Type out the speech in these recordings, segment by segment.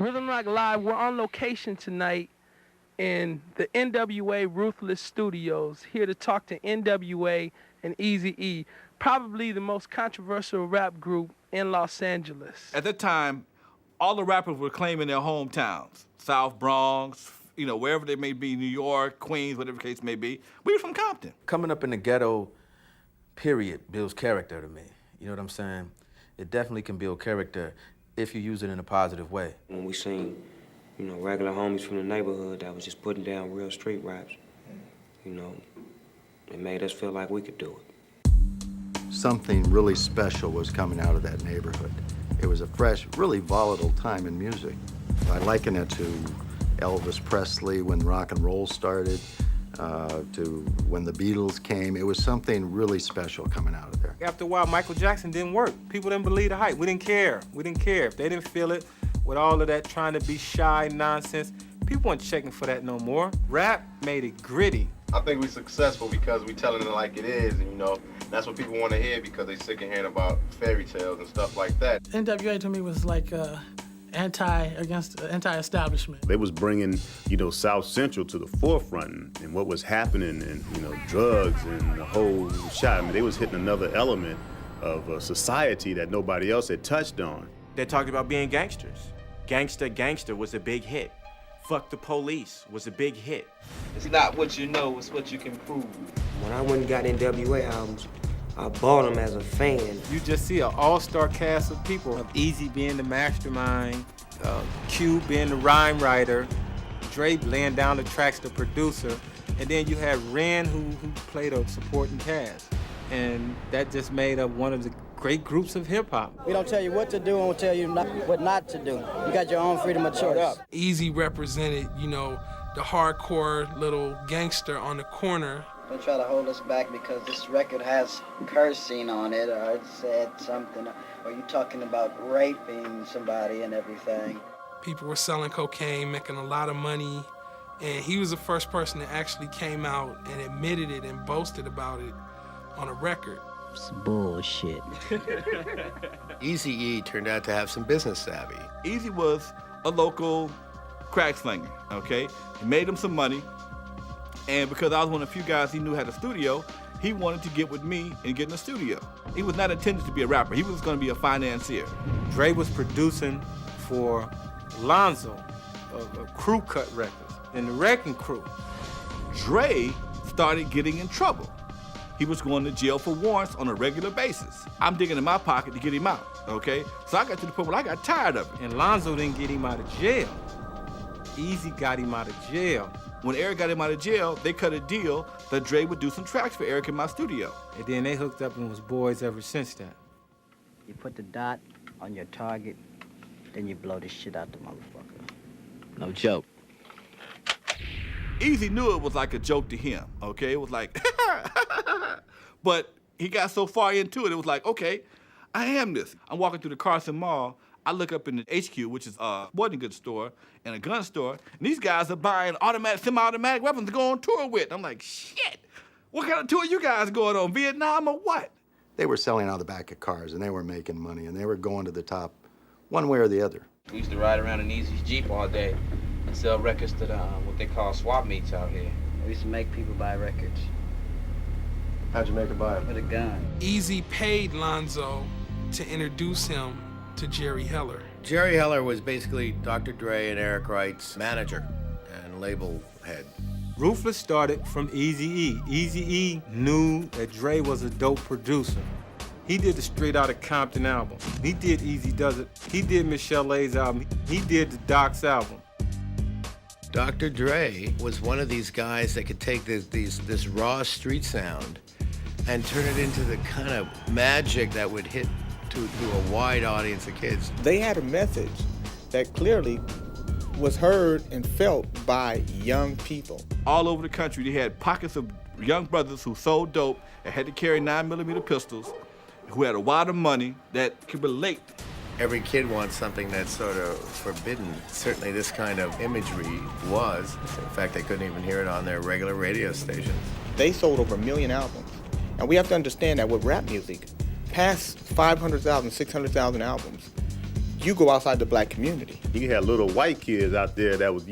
Rhythm Rock Live, we're on location tonight in the NWA Ruthless Studios, here to talk to NWA and Eazy-E, probably the most controversial rap group in Los Angeles. At that time, all the rappers were claiming their hometowns, South Bronx, you know, wherever they may be, New York, Queens, whatever the case may be. We were from Compton. Coming up in the ghetto, period, builds character to me. You know what I'm saying? It definitely can build character if you use it in a positive way. When we seen, you know, regular homies from the neighborhood that was just putting down real street raps, you know, it made us feel like we could do it. Something really special was coming out of that neighborhood. It was a fresh, really volatile time in music. I liken it to Elvis Presley when rock and roll started, to when the Beatles came. It was something really special coming out of there. After a while, Michael Jackson didn't work. People didn't believe the hype. We didn't care. We didn't care. If they didn't feel it, with all of that trying to be shy nonsense, people weren't checking for that no more. Rap made it gritty. I think we're successful because we telling it like it is, and you know, that's what people want to hear because they sick of hearing about fairy tales and stuff like that. NWA to me was like anti-establishment. They was bringing, you know, South Central to the forefront and what was happening and, you know, drugs and the whole shot. I mean, they was hitting another element of a society that nobody else had touched on. They talked about being gangsters. Gangsta Gangsta was a big hit. Fuck the Police was a big hit. It's not what you know, it's what you can prove. When I went and got NWA albums, I bought them as a fan. You just see an all-star cast of people, of Eazy being the mastermind, Q being the rhyme writer, Dre laying down the tracks, the producer, and then you had Ren who played a supporting cast. And that just made up one of the great groups of hip-hop. We don't tell you what to do and we'll tell you what not to do. You got your own freedom of choice. Eazy represented, you know, the hardcore little gangster on the corner. Don't try to hold us back because this record has cursing on it, or it said something, or you talking about raping somebody and everything. People were selling cocaine, making a lot of money, and he was the first person that actually came out and admitted it and boasted about it on a record. It's bullshit. Eazy-E turned out to have some business savvy. Eazy was a local crack slinger, okay? He made him some money, and because I was one of the few guys he knew had a studio, he wanted to get with me and get in the studio. He was not intended to be a rapper. He was going to be a financier. Dre was producing for Lonzo of Crew Cut Records and the Wrecking Crew. Dre started getting in trouble. He was going to jail for warrants on a regular basis. I'm digging in my pocket to get him out, okay? So I got to the point where I got tired of it. And Lonzo didn't get him out of jail. Eazy got him out of jail. When Eric got him out of jail, they cut a deal that Dre would do some tracks for Eric in my studio. And then they hooked up and was boys ever since that. You put the dot on your target, then you blow the shit out the motherfucker. No joke. Eazy knew it was like a joke to him, okay? It was like, but he got so far into it, it was like, okay, I am this. I'm walking through the Carson Mall. I look up in the HQ, which is a sporting goods store and a gun store, and these guys are buying automatic, semi-automatic weapons to go on tour with. I'm like, shit, what kind of tour you guys going on, Vietnam or what? They were selling out of the back of cars, and they were making money, and they were going to the top one way or the other. We used to ride around in Eazy's Jeep all day and sell records to the, what they call swap meets out here. We used to make people buy records. How'd you make her buy it? With a gun. Eazy paid Lonzo to introduce him to Jerry Heller. Jerry Heller was basically Dr. Dre and Eric Wright's manager and label head. Ruthless started from Eazy-E. Eazy-E knew that Dre was a dope producer. He did the Straight Outta Compton album. He did Easy Does It. He did Michelle A's album. He did the Doc's album. Dr. Dre was one of these guys that could take this raw street sound and turn it into the kind of magic that would hit to a wide audience of kids. They had a message that clearly was heard and felt by young people. All over the country, they had pockets of young brothers who sold dope and had to carry 9mm pistols, who had a lot of money that could relate. Every kid wants something that's sort of forbidden. Certainly this kind of imagery was. In fact, they couldn't even hear it on their regular radio stations. They sold over 1 million albums. And we have to understand that with rap music, past 500,000, 600,000 albums, you go outside the black community. You had little white kids out there that was,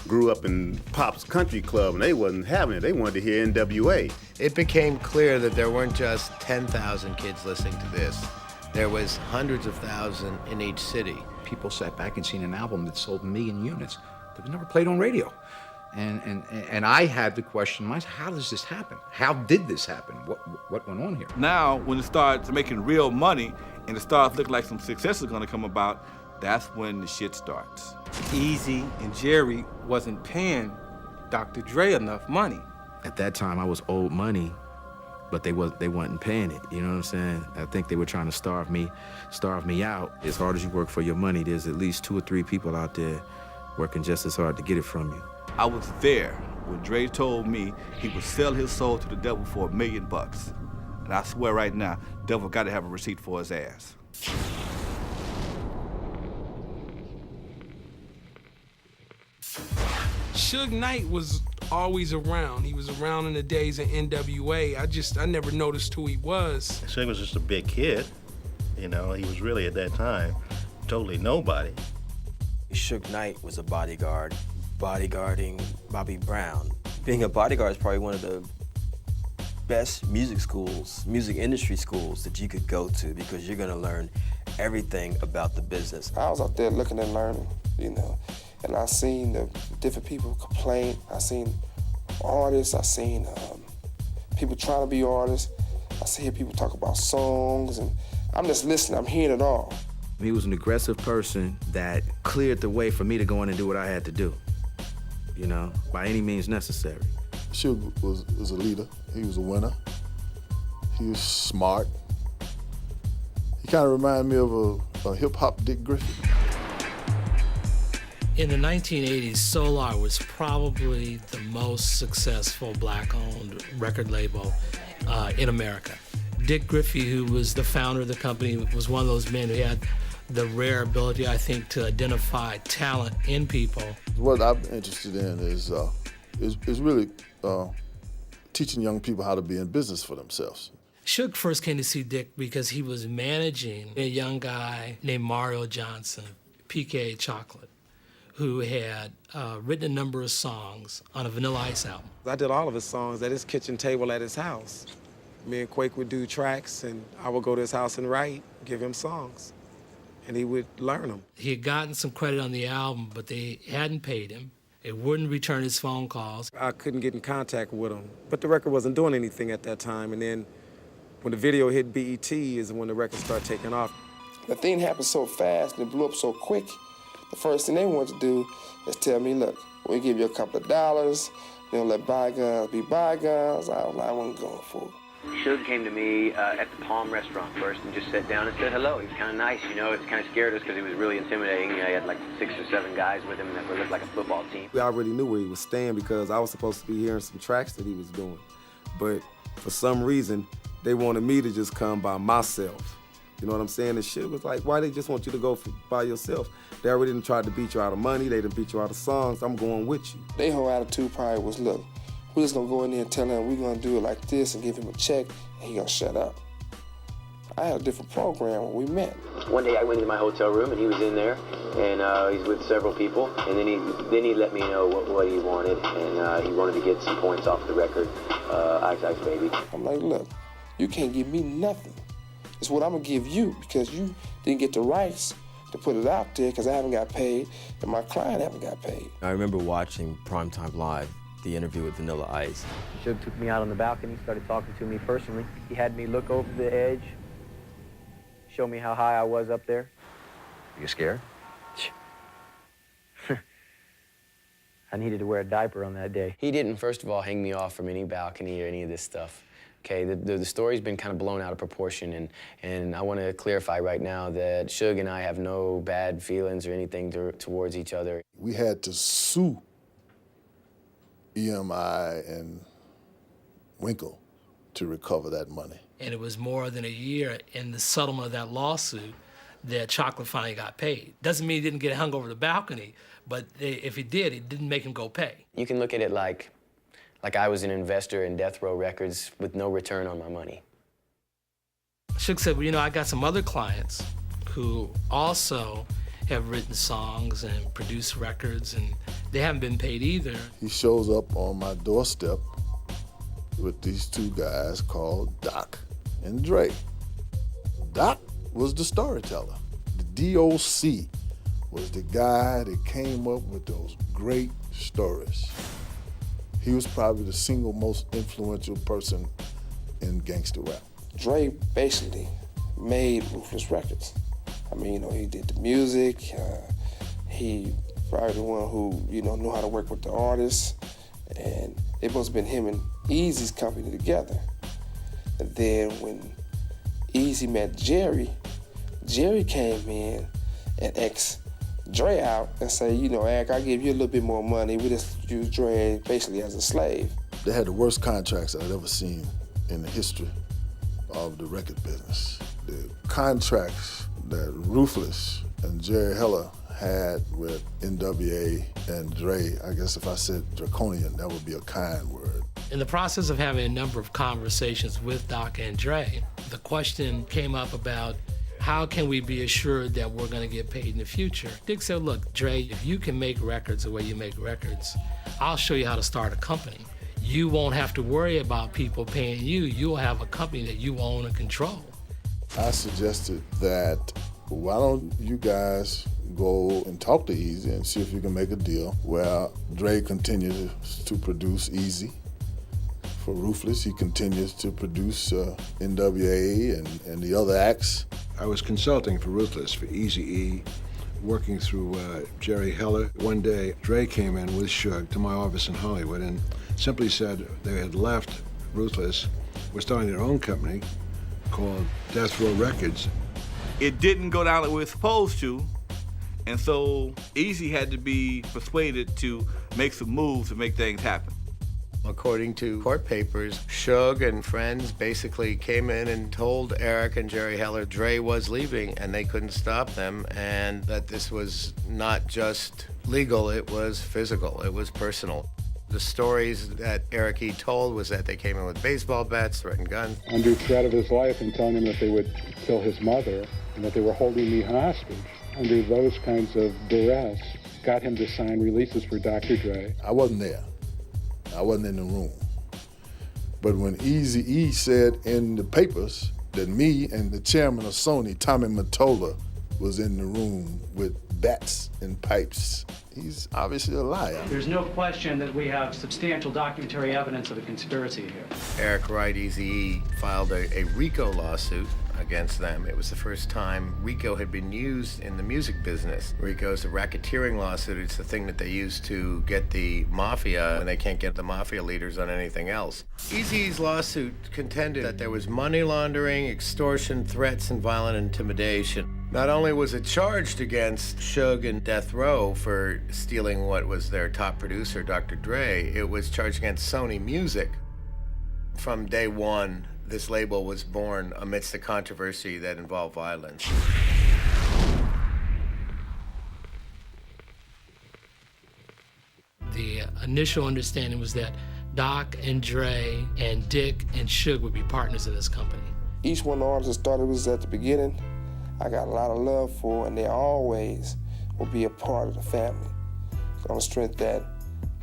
grew up in Pop's Country Club, and they wasn't having it. They wanted to hear NWA. It became clear that there weren't just 10,000 kids listening to this. There was hundreds of thousands in each city. People sat back and seen an album that sold 1 million units that was never played on radio. And I had to question myself, how does this happen? How did this happen? What went on here? Now, when it starts making real money and it starts looking like some success is gonna come about, that's when the shit starts. Easy and Jerry wasn't paying Dr. Dre enough money. At that time, I was owed money, but they wasn't paying it. You know what I'm saying? I think they were trying to starve me out. As hard as you work for your money, there's at least 2 or 3 people out there working just as hard to get it from you. I was there when Dre told me he would sell his soul to the devil for $1 million. And I swear right now, devil got to have a receipt for his ass. Suge Knight was always around. He was around in the days of NWA. I never noticed who he was. Suge was just a big kid. He was really at that time totally nobody. Suge Knight was a bodyguard, bodyguarding Bobby Brown. Being a bodyguard is probably one of the best music industry schools that you could go to, because you're gonna learn everything about the business. I was out there looking and learning, and I seen the different people complain. I seen artists, I seen people trying to be artists. I see people talk about songs, and I'm just listening, I'm hearing it all. He was an aggressive person that cleared the way for me to go in and do what I had to do, by any means necessary. Suge was a leader. He was a winner. He was smart. He kind of reminded me of a hip-hop Dick Griffey. In the 1980s, Solar was probably the most successful black-owned record label in America. Dick Griffey, who was the founder of the company, was one of those men who had the rare ability, I think, to identify talent in people. What I'm interested in is really teaching young people how to be in business for themselves. Suge first came to see Dick because he was managing a young guy named Mario Johnson, PK Chocolate, who had written a number of songs on a Vanilla Ice album. I did all of his songs at his kitchen table at his house. Me and Quake would do tracks, and I would go to his house and write, give him songs, and he would learn them. He had gotten some credit on the album, but they hadn't paid him. It wouldn't return his phone calls. I couldn't get in contact with him, but the record wasn't doing anything at that time, and then when the video hit BET is when the record started taking off. The thing happened so fast and it blew up so quick, the first thing they wanted to do is tell me, look, we'll give you a couple of dollars, let bygones be bygones. I wasn't going for it. Suge came to me at the Palm restaurant first and just sat down and said hello. He was kind of nice, It kind of scared us because he was really intimidating. He had like 6 or 7 guys with him that looked like a football team. We already knew where he was staying because I was supposed to be hearing some tracks that he was doing. But for some reason, they wanted me to just come by myself. You know what I'm saying? And Suge was like, why they just want you to go by yourself? They already didn't try to beat you out of money. They didn't beat you out of songs. I'm going with you. Their whole attitude probably was, look, we're just gonna go in there and tell him we're gonna do it like this and give him a check, and he gonna shut up. I had a different program when we met. One day I went into my hotel room and he was in there, and he's with several people, and then he let me know what he wanted, and he wanted to get some points off the record, Ice Ice Baby. I'm like, look, you can't give me nothing. It's what I'm gonna give you because you didn't get the rights to put it out there because I haven't got paid and my client haven't got paid. I remember watching Primetime Live, the interview with Vanilla Ice. Suge took me out on the balcony, started talking to me personally. He had me look over the edge, show me how high I was up there. You scared? I needed to wear a diaper on that day. He didn't, first of all, hang me off from any balcony or any of this stuff. Okay, the story's been kind of blown out of proportion, and I want to clarify right now that Suge and I have no bad feelings or anything towards each other. We had to sue EMI and Winkle to recover that money. And it was more than a year in the settlement of that lawsuit that Chocolate finally got paid. Doesn't mean he didn't get hung over the balcony, but if he did, it didn't make him go pay. You can look at it like I was an investor in Death Row Records with no return on my money. Suge said, well, I got some other clients who also have written songs and produced records, and they haven't been paid either. He shows up on my doorstep with these two guys called Doc and Dre. Doc was the storyteller. The DOC was the guy that came up with those great stories. He was probably the single most influential person in gangster rap. Dre basically made Ruthless Records. I mean, he did the music. He probably the one who, knew how to work with the artists. And it must have been him and Eazy's company together. And then when Eazy met Jerry, Jerry came in and asked Dre out and say, Eric, I'll give you a little bit more money. We just use Dre basically as a slave. They had the worst contracts I'd ever seen in the history of the record business. The contracts that Ruthless and Jerry Heller had with NWA and Dre, I guess if I said draconian, that would be a kind word. In the process of having a number of conversations with Doc and Dre, the question came up about how can we be assured that we're going to get paid in the future? Dick said, look, Dre, if you can make records the way you make records, I'll show you how to start a company. You won't have to worry about people paying you. You'll have a company that you own and control. I suggested that, why don't you guys go and talk to Eazy and see if you can make a deal where Dre continues to produce Eazy. For Ruthless, he continues to produce NWA and the other acts. I was consulting for Ruthless, for Eazy-E, working through Jerry Heller. One day, Dre came in with Suge to my office in Hollywood and simply said they had left Ruthless, were starting their own company called Death Row Records. It didn't go down like we were supposed to, and so Eazy had to be persuaded to make some moves to make things happen. According to court papers, Suge and friends basically came in and told Eric and Jerry Heller Dre was leaving and they couldn't stop them, and that this was not just legal, it was physical, it was personal. The stories that Eric E. told was that they came in with baseball bats, threatened guns. Under threat of his life and telling him that they would kill his mother and that they were holding me hostage. Under those kinds of duress, got him to sign releases for Dr. Dre. I wasn't there. I wasn't in the room. But when Eazy-E said in the papers that me and the chairman of Sony, Tommy Mottola, was in the room with bats and pipes, he's obviously a liar. There's no question that we have substantial documentary evidence of a conspiracy here. Eric Wright, Eazy-E, filed a RICO lawsuit against them. It was the first time RICO had been used in the music business. RICO is a racketeering lawsuit. It's the thing that they use to get the mafia when they can't get the mafia leaders on anything else. Eazy's lawsuit contended that there was money laundering, extortion, threats, and violent intimidation. Not only was it charged against Suge and Death Row for stealing what was their top producer, Dr. Dre, it was charged against Sony Music. From day one, this label was born amidst a controversy that involved violence. The initial understanding was that Doc and Dre and Dick and Suge would be partners in this company. Each one of the artists thought it was at the beginning. I got a lot of love for, and they always will be a part of the family. On the strength that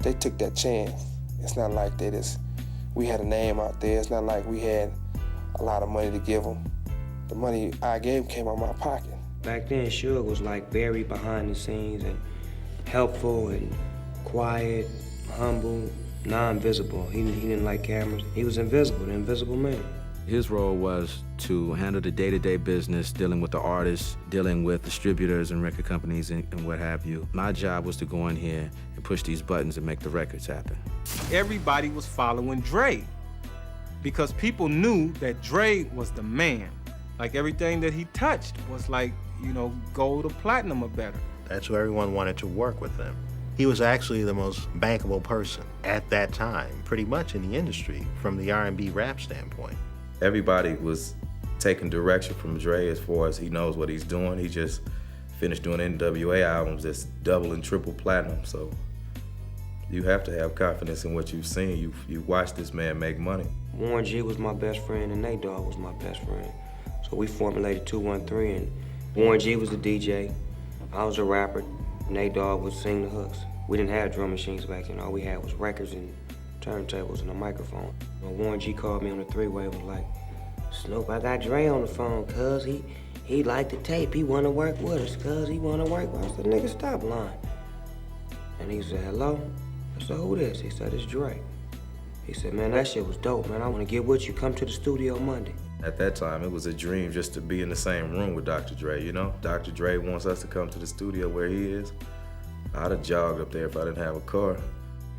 they took that chance. It's not like we had a name out there. It's not like we had a lot of money to give them. The money I gave came out of my pocket. Back then, Suge was like very behind the scenes and helpful and quiet, humble, non-visible. He didn't like cameras. He was invisible, the invisible man. His role was to handle the day-to-day business, dealing with the artists, dealing with distributors and record companies and what have you. My job was to go in here and push these buttons and make the records happen. Everybody was following Dre because people knew that Dre was the man. Like everything that he touched was like, gold or platinum or better. That's who everyone wanted to work with him. He was actually the most bankable person at that time, pretty much in the industry, from the R&B rap standpoint. Everybody was taking direction from Dre as far as he knows what he's doing. He just finished doing NWA albums that's double and triple platinum, so you have to have confidence in what you've seen. You watched this man make money. Warren G was my best friend and Nate Dogg was my best friend. So we formulated 213 and Warren G was the DJ. I was a rapper. Nate Dogg would sing the hooks. We didn't have drum machines back then. All we had was records and turntables and a microphone. When Warren G called me on the three-way, was like, Snoop, I got Dre on the phone, cuz he liked the tape. He wanna work with us, cuz he wanna work with us. I said, nigga, stop lying. And he said, hello? I said, who this? He said, it's Dre. He said, man, that shit was dope, man. I wanna get with you. Come to the studio Monday. At that time, it was a dream just to be in the same room with Dr. Dre, you know? Dr. Dre wants us to come to the studio where he is. I'd have jogged up there if I didn't have a car.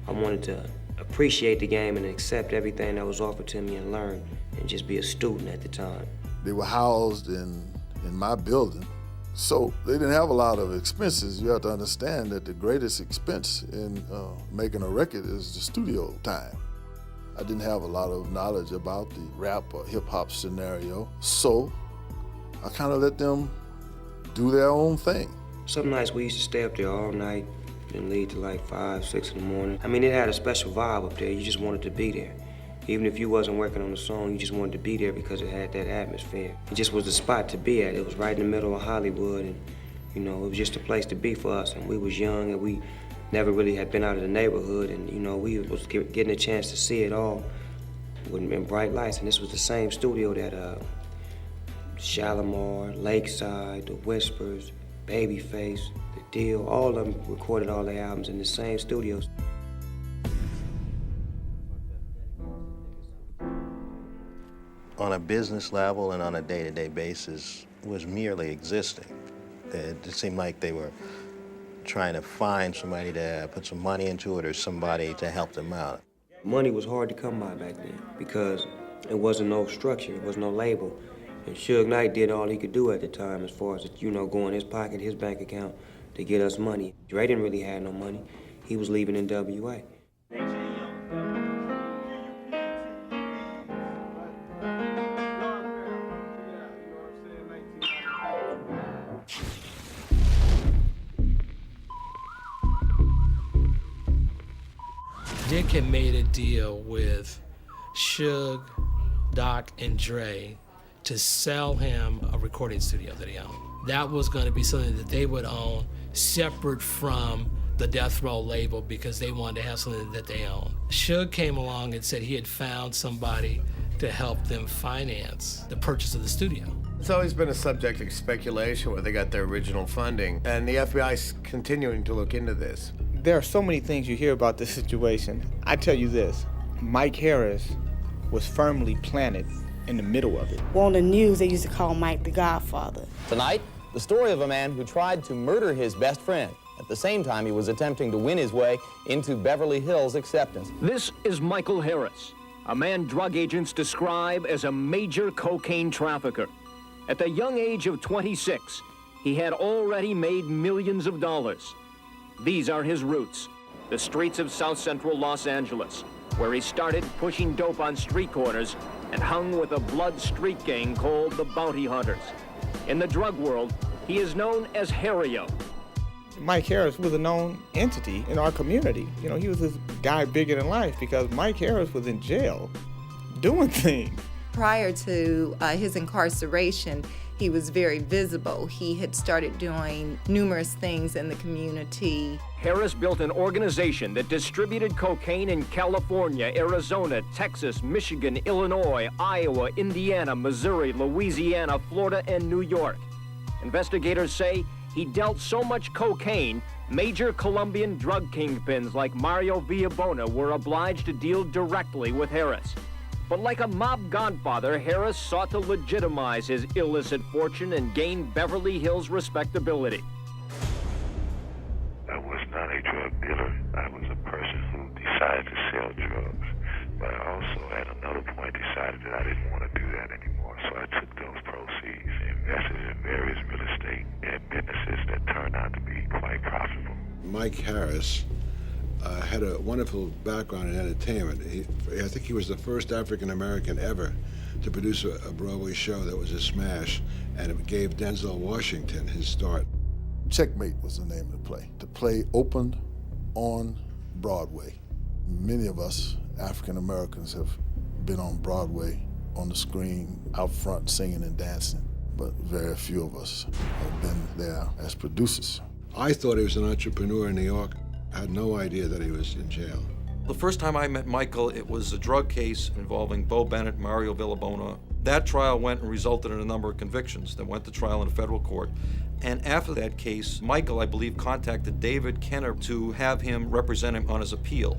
I wanted to appreciate the game and accept everything that was offered to me and learn and just be a student at the time. They were housed in my building, so they didn't have a lot of expenses. You have to understand that the greatest expense in making a record is the studio time. I didn't have a lot of knowledge about the rap or hip-hop scenario, so I kind of let them do their own thing. Some nights we used to stay up there all night and leave till like 5, 6 in the morning. I mean, it had a special vibe up there. You just wanted to be there. Even if you wasn't working on the song, you just wanted to be there because it had that atmosphere. It just was the spot to be at. It was right in the middle of Hollywood, and you know, it was just a place to be for us. And we was young, and we never really had been out of the neighborhood, and you know, we was getting a chance to see it all in bright lights. And this was the same studio that Shalimar, Lakeside, The Whispers, Babyface, The Deal, all of them recorded all their albums in the same studios. On a business level and on a day-to-day basis was merely existing. It seemed like they were trying to find somebody to put some money into it or somebody to help them out. Money was hard to come by back then because there wasn't no structure, there was no label. And Suge Knight did all he could do at the time as far as, you know, go in his pocket, his bank account to get us money. Dre didn't really have no money. He was leaving NWA. Dick had made a deal with Suge, Doc, and Dre to sell him a recording studio that he owned. That was going to be something that they would own separate from the Death Row label because they wanted to have something that they owned. Suge came along and said he had found somebody to help them finance the purchase of the studio. It's always been a subject of speculation where they got their original funding, and the FBI's continuing to look into this. There are so many things you hear about this situation. I tell you this, Mike Harris was firmly planted in the middle of it. Well, on the news, they used to call Mike the Godfather. Tonight, the story of a man who tried to murder his best friend. At the same time, he was attempting to win his way into Beverly Hills acceptance. This is Michael Harris, a man drug agents describe as a major cocaine trafficker. At the young age of 26, he had already made millions of dollars. These are his roots, the streets of South Central Los Angeles, where he started pushing dope on street corners and hung with a blood street gang called the Bounty Hunters. In the drug world, he is known as Harry-O. Mike Harris was a known entity in our community. You know, he was this guy bigger than life because Mike Harris was in jail doing things. Prior to his incarceration, he was very visible. He had started doing numerous things in the community. Harris built an organization that distributed cocaine in California, Arizona, Texas, Michigan, Illinois, Iowa, Indiana, Missouri, Louisiana, Florida, and New York. Investigators say he dealt so much cocaine, major Colombian drug kingpins like Mario Villabona were obliged to deal directly with Harris. But like a mob godfather, Harris sought to legitimize his illicit fortune and gain Beverly Hills respectability. I was not a drug dealer. I was a person who decided to sell drugs. But I also, at another point, decided that I didn't want to do that anymore. So I took those proceeds and invested in various real estate and businesses that turned out to be quite profitable. Mike Harris had a wonderful background in entertainment. I think he was the first African-American ever to produce a Broadway show that was a smash, and it gave Denzel Washington his start. Checkmate was the name of the play. The play opened on Broadway. Many of us African-Americans have been on Broadway, on the screen, out front singing and dancing. but very few of us have been there as producers. I thought he was an entrepreneur in New York. I had no idea that he was in jail. The first time I met Michael, it was a drug case involving Bo Bennett, Mario Villabona. That trial went and resulted in a number of convictions that went to trial in a federal court. And after that case, Michael, I believe, contacted David Kenner to have him represent him on his appeal.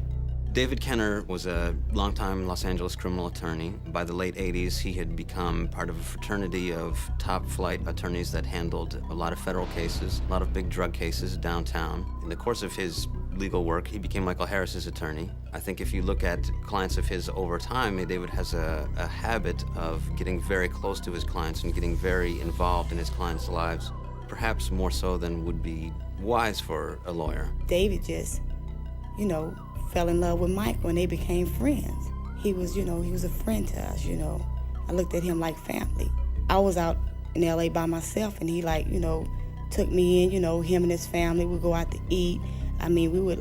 David Kenner was a longtime Los Angeles criminal attorney. By the late 80s, he had become part of a fraternity of top-flight attorneys that handled a lot of federal cases, a lot of big drug cases downtown. In the course of his legal work, he became Michael Harris's attorney. I think if you look at clients of his over time, David has a habit of getting very close to his clients and getting very involved in his clients' lives, perhaps more so than would be wise for a lawyer. David just, fell in love with Mike when they became friends. He was a friend to us, I looked at him like family. I was out in LA by myself and he took me in, him and his family would go out to eat. We would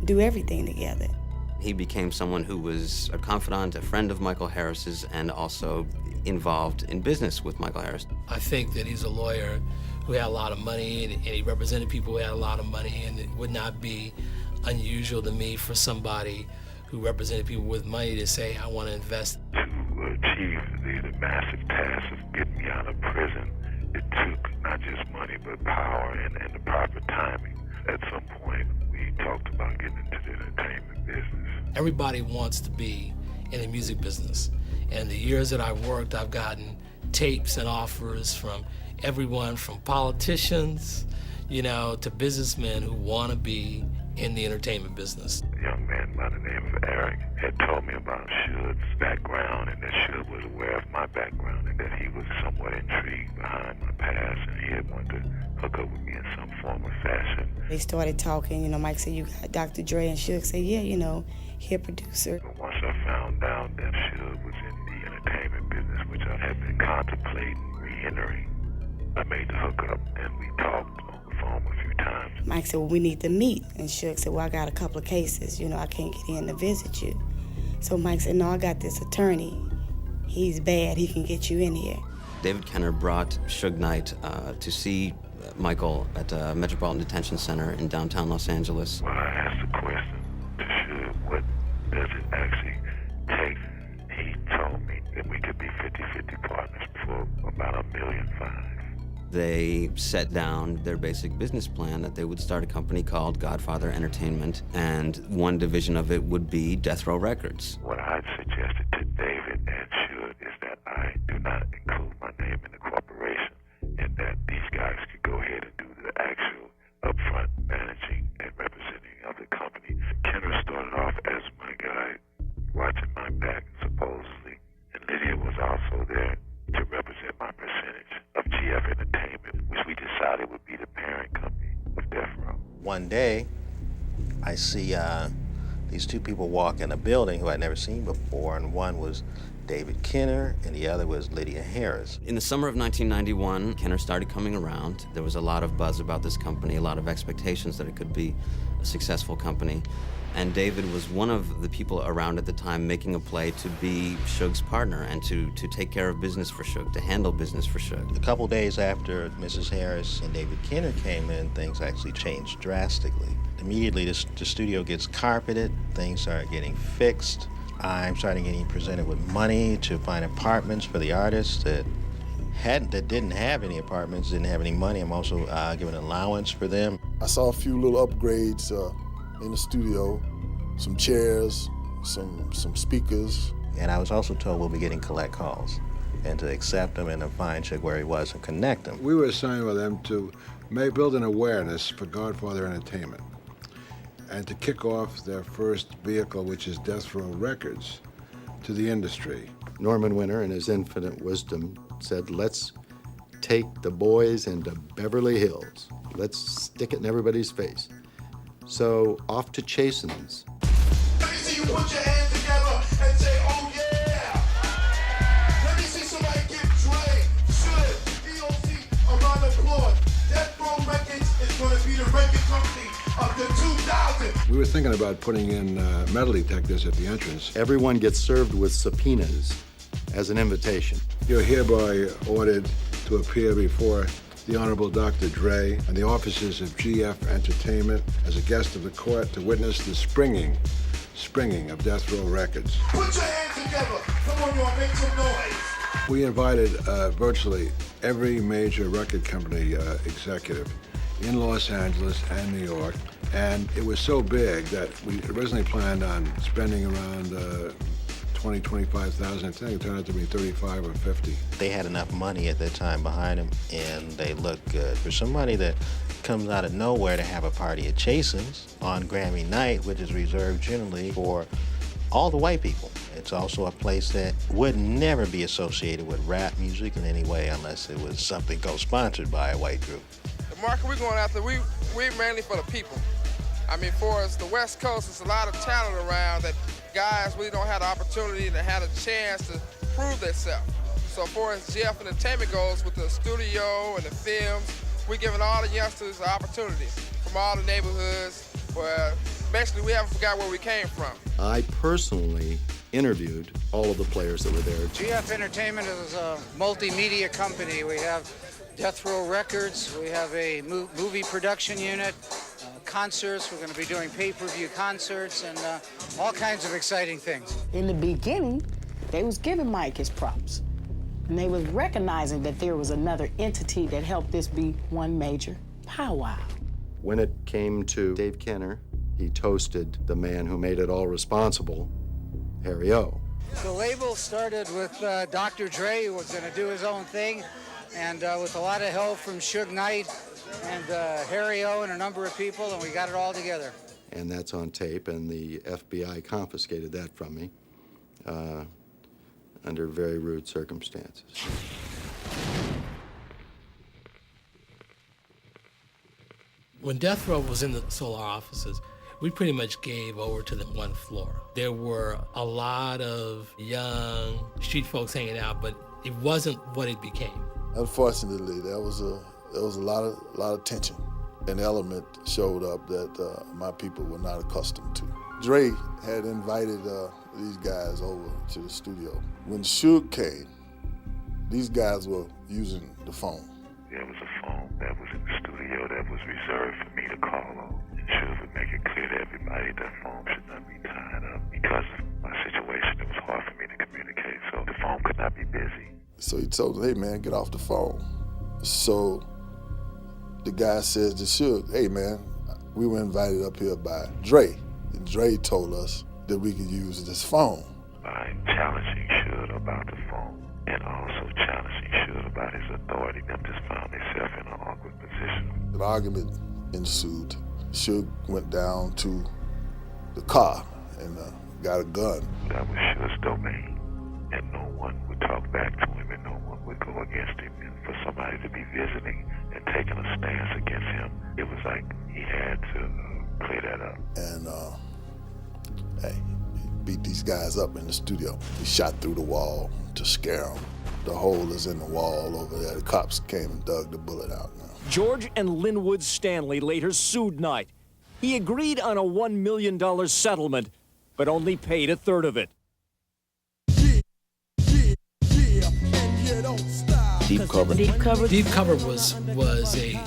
do everything together. He became someone who was a confidant, a friend of Michael Harris's, and also involved in business with Michael Harris. I think that he's a lawyer who had a lot of money and he represented people who had a lot of money, and it would not be unusual to me for somebody who represented people with money to say, I want to invest. To achieve the massive task of getting me out of prison, it took not just money but power and the proper timing. At some point, we talked about getting into the entertainment business. Everybody wants to be in the music business. And the years that I've worked, I've gotten tapes and offers from everyone from politicians, to businessmen who want to be in the entertainment business. A young man by the name of Eric had told me about Suge's background and that Suge was aware of my background and that he was somewhat intrigued behind my past and he had wanted to hook up with me in some form or fashion. They started talking, Mike said, you got Dr. Dre, and Suge said, yeah, he a producer. But once I found out that Suge was in the entertainment business, which I had been contemplating re-entering, I made the hookup and we talked on the phone a few times. Mike said, well, we need to meet. And Suge said, well, I got a couple of cases. I can't get in to visit you. So Mike said, no, I got this attorney. He's bad. He can get you in here. David Kenner brought Suge Knight to see Michael at Metropolitan Detention Center in downtown Los Angeles. Well, I asked the question to Suge, what does it actually take? He told me that we could be 50-50 partners for about $1.5 million. They set down their basic business plan that they would start a company called Godfather Entertainment, and one division of it would be Death Row Records. What I suggested to David and Suge is that I do not include my name in the corporation and that these guys could go ahead and do the actual upfront managing and representing of the company. Kenner started off as my guy, watching my back, supposedly, and Lydia was also there to represent my percentage of GF Entertainment, which we decided would be the parent company of Death Row. One day, I see these two people walk in a building who I'd never seen before, and one was David Kenner, and the other was Lydia Harris. In the summer of 1991, Kenner started coming around. There was a lot of buzz about this company, a lot of expectations that it could be a successful company. And David was one of the people around at the time making a play to be Suge's partner and to take care of business for Suge, to handle business for Suge. A couple days after Mrs. Harris and David Kenner came in, things actually changed drastically. Immediately, the studio gets carpeted, things start getting fixed. I'm starting getting presented with money to find apartments for the artists that didn't have any apartments, didn't have any money. I'm also given an allowance for them. I saw a few little upgrades in the studio, some chairs, some speakers. And I was also told we'll be getting collect calls and to accept them and to find Suge where he was and connect him. We were assigned with them to build an awareness for Godfather Entertainment and to kick off their first vehicle, which is Death Row Records, to the industry. Norman Winter, in his infinite wisdom, said, let's take the boys into Beverly Hills. Let's stick it in everybody's face. So off to Chasen's. Let me see you put your hands together and say, oh yeah! Let me see somebody give Dre, Suge, DOC a round of applause. Death Row Records is going to be the record company of the 2000s. We were thinking about putting in metal detectors at the entrance. Everyone gets served with subpoenas as an invitation. You're hereby ordered to appear before the Honorable Dr. Dre and the officers of GF Entertainment as a guest of the court to witness the springing of Death Row Records. Put your hands together. Come on, y'all, make some noise. We invited virtually every major record company executive in Los Angeles and New York, and it was so big that we originally planned on spending around 20, 25,000. I think it turned out to be 35 or 50. They had enough money at that time behind them, and they looked good. For some money that comes out of nowhere to have a party at Chasen's on Grammy night, which is reserved generally for all the white people. It's also a place that would never be associated with rap music in any way unless it was something co-sponsored by a white group. The market we're going after, we're mainly for the people. I mean, for us, the West Coast, there's a lot of talent around that guys really don't have the opportunity to have a chance to prove themselves. So far as GF Entertainment goes, with the studio and the films, we're giving all the youngsters an opportunity from all the neighborhoods where basically we haven't forgot where we came from. I personally interviewed all of the players that were there. GF Entertainment is a multimedia company. We have Death Row Records, we have a movie production unit, concerts, we're going to be doing pay-per-view concerts, and all kinds of exciting things. In the beginning, they was giving Mike his props. And they was recognizing that there was another entity that helped this be one major powwow. When it came to Dave Kenner, he toasted the man who made it all responsible, Harry O. The label started with Dr. Dre, who was going to do his own thing, and with a lot of help from Suge Knight and Harry O and a number of people, and we got it all together. And that's on tape, and the FBI confiscated that from me under very rude circumstances. When Death Row was in the Solar offices, we pretty much gave over to the one floor. There were a lot of young street folks hanging out, but it wasn't what it became. Unfortunately, there was a lot of tension. An element showed up that my people were not accustomed to. Dre had invited these guys over to the studio. When Suge came, these guys were using the phone. There was a phone that was in the studio that was reserved for me to call on. And Suge would make it clear to everybody that phone should not be tied up. Because of my situation, it was hard for me to communicate, so the phone could not be busy. So he told them, hey man, get off the phone. So the guy says to Suge, hey man, we were invited up here by Dre. And Dre told us that we could use this phone. By challenging Suge about the phone and also challenging Suge about his authority, them just found themselves in an awkward position. An argument ensued. Suge went down to the car and got a gun. That was Suge's domain, and no one would talk back to him and no one would go against him. And for somebody to be visiting and taking a stance against him, it was like he had to clear that up. And hey, he beat these guys up in the studio. He shot through the wall to scare them. The hole is in the wall over there. The cops came and dug the bullet out. George and Linwood Stanley later sued Knight. He agreed on a $1 million settlement, but only paid a third of it. Deep Cover. Deep Cover was a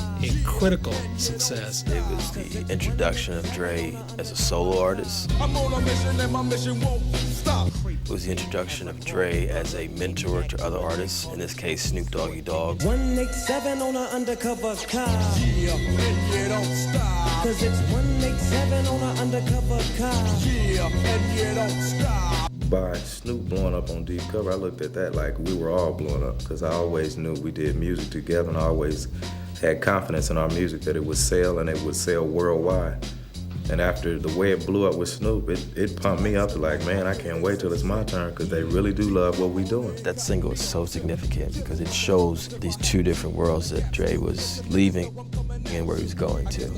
critical success. It was the introduction of Dre as a solo artist. I'm on a mission and my mission won't stop. It was the introduction of Dre as a mentor to other artists, in this case Snoop Doggy Dogg. 187 on an undercover car. Yeah, and you don't stop. Cause it's 187 on an undercover car. Yeah, and you don't stop. By Snoop blowing up on Deep Cover, I looked at that like we were all blowing up, because I always knew we did music together, and I always had confidence in our music that it would sell, and it would sell worldwide. And after the way it blew up with Snoop, it pumped me up to like, man, I can't wait till it's my turn, because they really do love what we're doing. That single is so significant because it shows these two different worlds that Dre was leaving and where he was going to.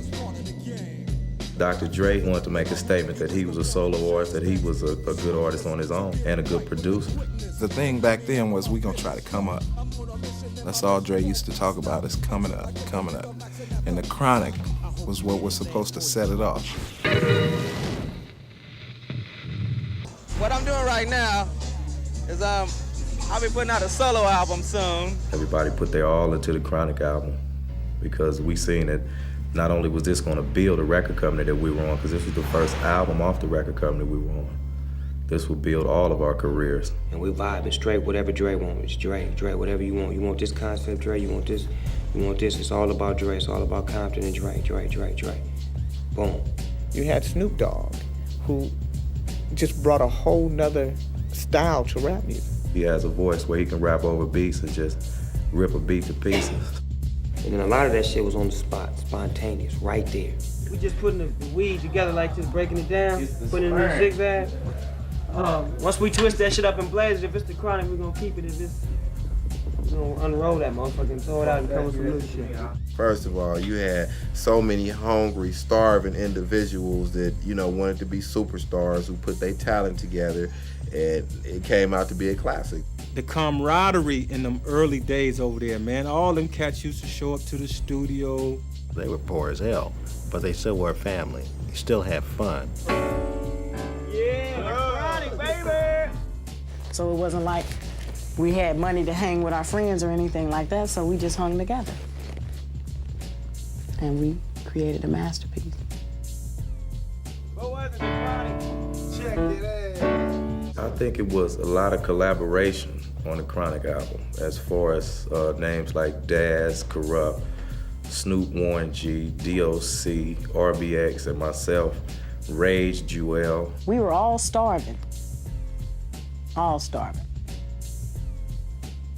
Dr. Dre wanted to make a statement that he was a solo artist, that he was a good artist on his own, and a good producer. The thing back then was we gonna try to come up. That's all Dre used to talk about, is coming up, coming up. And the Chronic was what was supposed to set it off. What I'm doing right now is I'll be putting out a solo album soon. Everybody put their all into the Chronic album because we seen that not only was this gonna build a record company that we were on, because this was the first album off the record company we were on. This will build all of our careers. And we vibing straight whatever Dre wants. It's Dre, whatever you want. You want this concept, Dre, you want this, It's all about Dre, it's all about Compton and Dre. Boom. You had Snoop Dogg, who just brought a whole nother style to rap music. He has a voice where he can rap over beats and just rip a beat to pieces. And then a lot of that shit was on the spot, spontaneous, right there. We just putting the weed together like this, breaking it down, putting it in a zigzag. Once we twist that shit up and blaze it, if it's the Chronic, we're gonna keep it. If it's, we're gonna unroll that motherfucker and throw it out and come with some new shit. First of all, you had so many hungry, starving individuals that, wanted to be superstars who put their talent together, and it came out to be a classic. The camaraderie in them early days over there, man. All them cats used to show up to the studio. They were poor as hell, but they still were a family. They still had fun. So it wasn't like we had money to hang with our friends or anything like that, so we just hung together. And we created a masterpiece. What was it, Chronic? Check it out. I think it was a lot of collaboration on the Chronic album, as far as names like Daz, Corrupt, Snoop, Warren G, DOC, RBX, and myself, Rage, Jewel. We were all starving. All starving.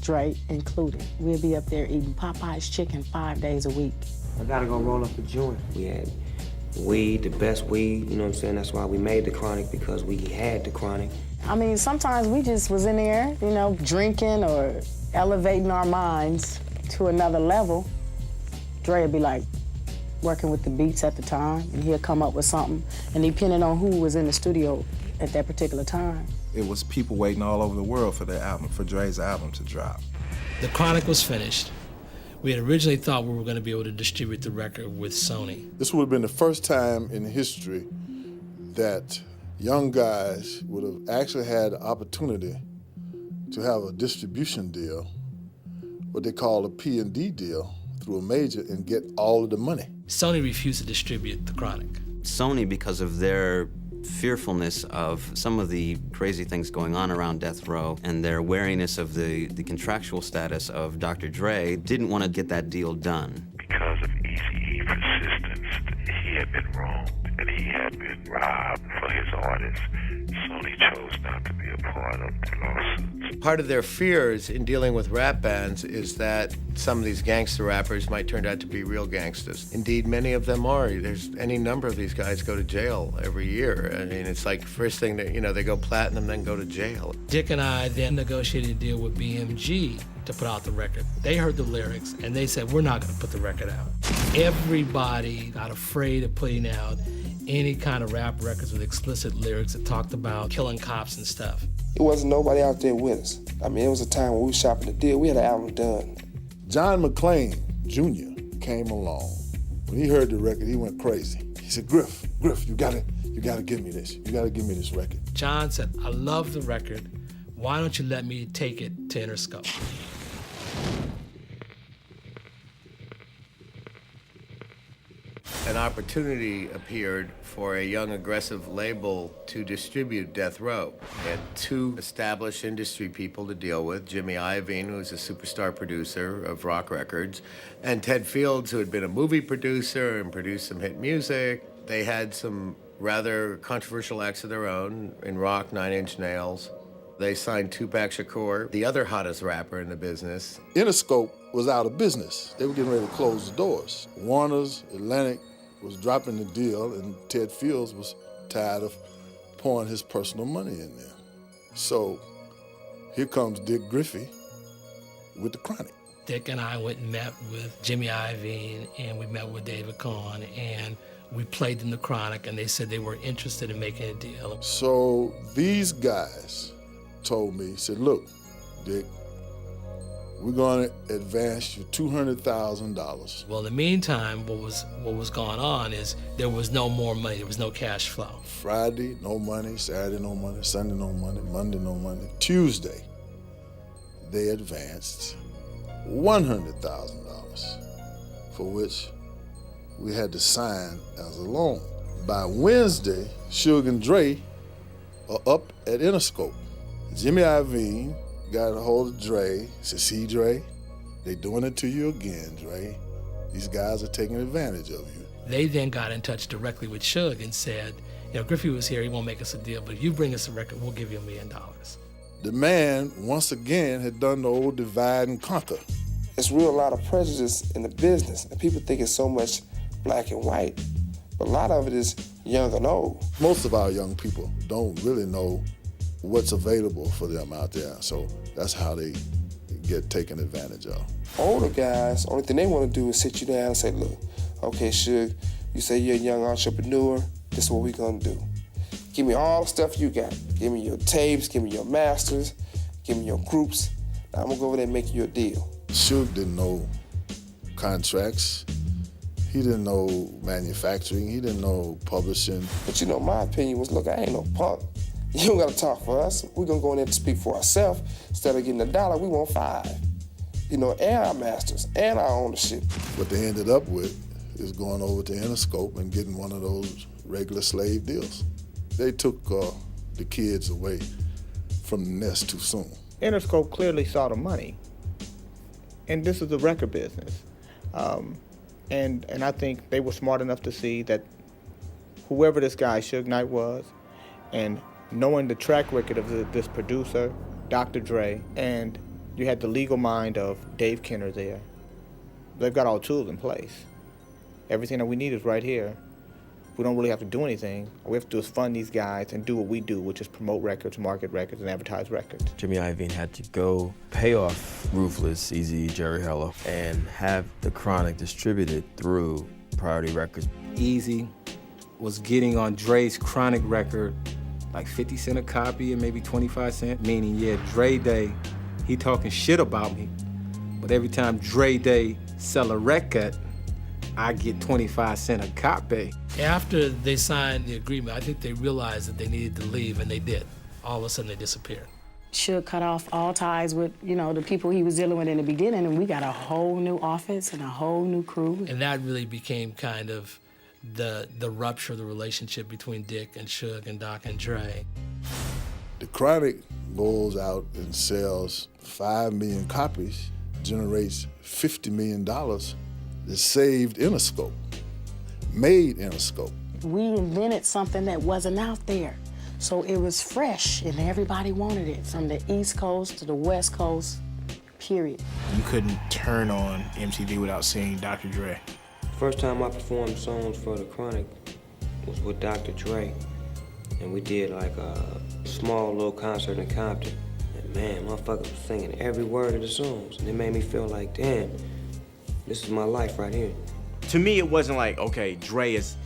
Dre included. We'd be up there eating Popeye's chicken 5 days a week. I gotta go roll up a joint. We had weed, the best weed, you know what I'm saying? That's why we made the Chronic, because we had the Chronic. I mean, sometimes we just was in there, drinking or elevating our minds to another level. Dre would be like working with the beats at the time, and he'll come up with something, and depending on who was in the studio at that particular time. It was people waiting all over the world for their album, for Dre's album to drop. The Chronic was finished. We had originally thought we were going to be able to distribute the record with Sony. This would have been the first time in history that young guys would have actually had the opportunity to have a distribution deal, what they call a P&D deal, through a major and get all of the money. Sony refused to distribute the Chronic. Sony, because of their fearfulness of some of the crazy things going on around Death Row and their wariness of the contractual status of Dr. Dre, didn't want to get that deal done. Because of Eazy-E's persistence, he had been wronged and he had been robbed for his artists. Sony chose not to be a part of the lawsuits. Part of their fears in dealing with rap bands is that some of these gangster rappers might turn out to be real gangsters. Indeed, many of them are. There's any number of these guys go to jail every year. I mean, it's like first thing that, they go platinum, then go to jail. Dick and I then negotiated a deal with BMG to put out the record. They heard the lyrics and they said, we're not gonna put the record out. Everybody got afraid of putting out any kind of rap records with explicit lyrics that talked about killing cops and stuff. It wasn't nobody out there with us. I mean, it was a time when we were shopping the deal. We had an album done. John McClain Jr. came along. When he heard the record, he went crazy. He said, Griff, you gotta give me this. You gotta give me this record. John said, I love the record. Why don't you let me take it to Interscope? An opportunity appeared for a young, aggressive label to distribute Death Row. They had two established industry people to deal with, Jimmy Iovine, who's a superstar producer of rock records, and Ted Fields, who had been a movie producer and produced some hit music. They had some rather controversial acts of their own in rock, Nine Inch Nails. They signed Tupac Shakur, the other hottest rapper in the business. Interscope was out of business. They were getting ready to close the doors. Warner's, Atlantic, was dropping the deal, and Ted Fields was tired of pouring his personal money in there. So here comes Dick Griffey with the Chronic. Dick and I went and met with Jimmy Iovine, and we met with David Kahn, and we played them the Chronic, and they said they were interested in making a deal. So these guys told me, said, look, Dick, we're going to advance you $200,000. Well, in the meantime, what was going on is there was no more money. There was no cash flow. Friday, no money. Saturday, no money. Sunday, no money. Monday, no money. Tuesday, they advanced $100,000, for which we had to sign as a loan. By Wednesday, Suge and Dre are up at Interscope. Jimmy Iovine got a hold of Dre, said, see, Dre, they doing it to you again, Dre. These guys are taking advantage of you. They then got in touch directly with Suge and said, Griffey was here, he won't make us a deal, but if you bring us a record, we'll give you $1 million. The man, once again, had done the old divide and conquer. It's real lot of prejudice in the business, and people think it's so much black and white, but a lot of it is young and old. Most of our young people don't really know what's available for them out there, so that's how they get taken advantage of. Older guys, only thing they want to do is sit you down and say, look, okay, Suge, you say you're a young entrepreneur, this is what we're gonna do. Give me all the stuff you got. Give me your tapes, give me your masters, give me your groups. Now I'm gonna go over there and make you a deal. Suge didn't know contracts. He didn't know manufacturing. He didn't know publishing. But my opinion was, look, I ain't no punk. You don't gotta talk for us. We're gonna go in there to speak for ourselves. Instead of getting $1, we want $5. And our masters, and our ownership. What they ended up with is going over to Interscope and getting one of those regular slave deals. They took the kids away from the nest too soon. Interscope clearly saw the money. And this is the record business. And I think they were smart enough to see that whoever this guy Suge Knight was, and knowing the track record of this producer, Dr. Dre, and you had the legal mind of Dave Kenner there, they've got all tools in place. Everything that we need is right here. We don't really have to do anything. All we have to do is fund these guys and do what we do, which is promote records, market records, and advertise records. Jimmy Iovine had to go pay off Ruthless, Easy, Jerry Heller, and have the Chronic distributed through Priority Records. Easy was getting on Dre's Chronic record like 50 cents a copy and maybe 25 cents, meaning, yeah, Dre Day, he talking shit about me. But every time Dre Day sell a record, I get 25 cents a copy. After they signed the agreement, I think they realized that they needed to leave, and they did. All of a sudden, they disappeared. Suge cut off all ties with, the people he was dealing with in the beginning, and we got a whole new office and a whole new crew. And that really became kind of the rupture of the relationship between Dick and Suge and Doc and Dre. The Chronic goes out and sells 5 million copies, generates $50 million that saved Interscope, made Interscope. We invented something that wasn't out there. So it was fresh and everybody wanted it, from the East Coast to the West Coast, period. You couldn't turn on MTV without seeing Dr. Dre. First time I performed songs for the Chronic was with Dr. Dre. And we did like a small little concert in Compton. And man, motherfuckers was singing every word of the songs. And it made me feel like, damn, this is my life right here. To me, it wasn't like, okay, Dre is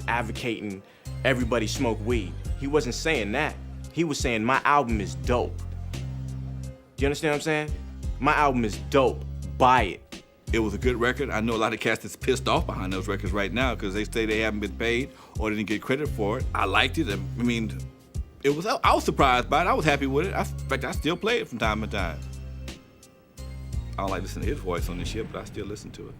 advocating everybody smoke weed. He wasn't saying that. He was saying my album is dope. Do you understand what I'm saying? My album is dope. Buy it. It was a good record. I know a lot of cats that's pissed off behind those records right now because they say they haven't been paid or didn't get credit for it. I liked it. I mean, I was surprised by it. I was happy with it. In fact, I still play it from time to time. I don't like listening to his voice on this shit, but I still listen to it.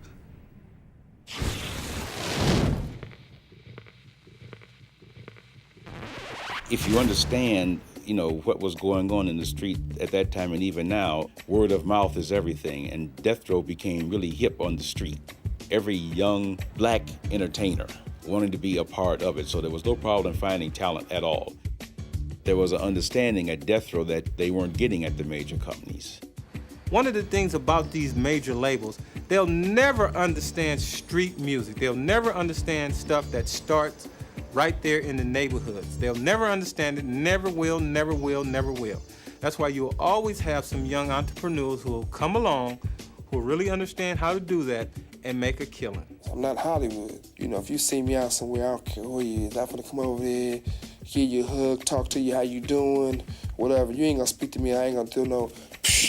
If you understand, what was going on in the street at that time and even now, word of mouth is everything, and Death Row became really hip on the street. Every young black entertainer wanted to be a part of it, so there was no problem finding talent at all. There was an understanding at Death Row that they weren't getting at the major companies. One of the things about these major labels, they'll never understand street music. They'll never understand stuff that starts right there in the neighborhoods. They'll never understand it, never will, never will, never will. That's why you'll always have some young entrepreneurs who will come along, who really understand how to do that and make a killing. I'm not Hollywood. If you see me out somewhere, I don't care who you is. I'm gonna come over there, give you a hug, talk to you, how you doing, whatever. You ain't gonna speak to me, I ain't gonna do no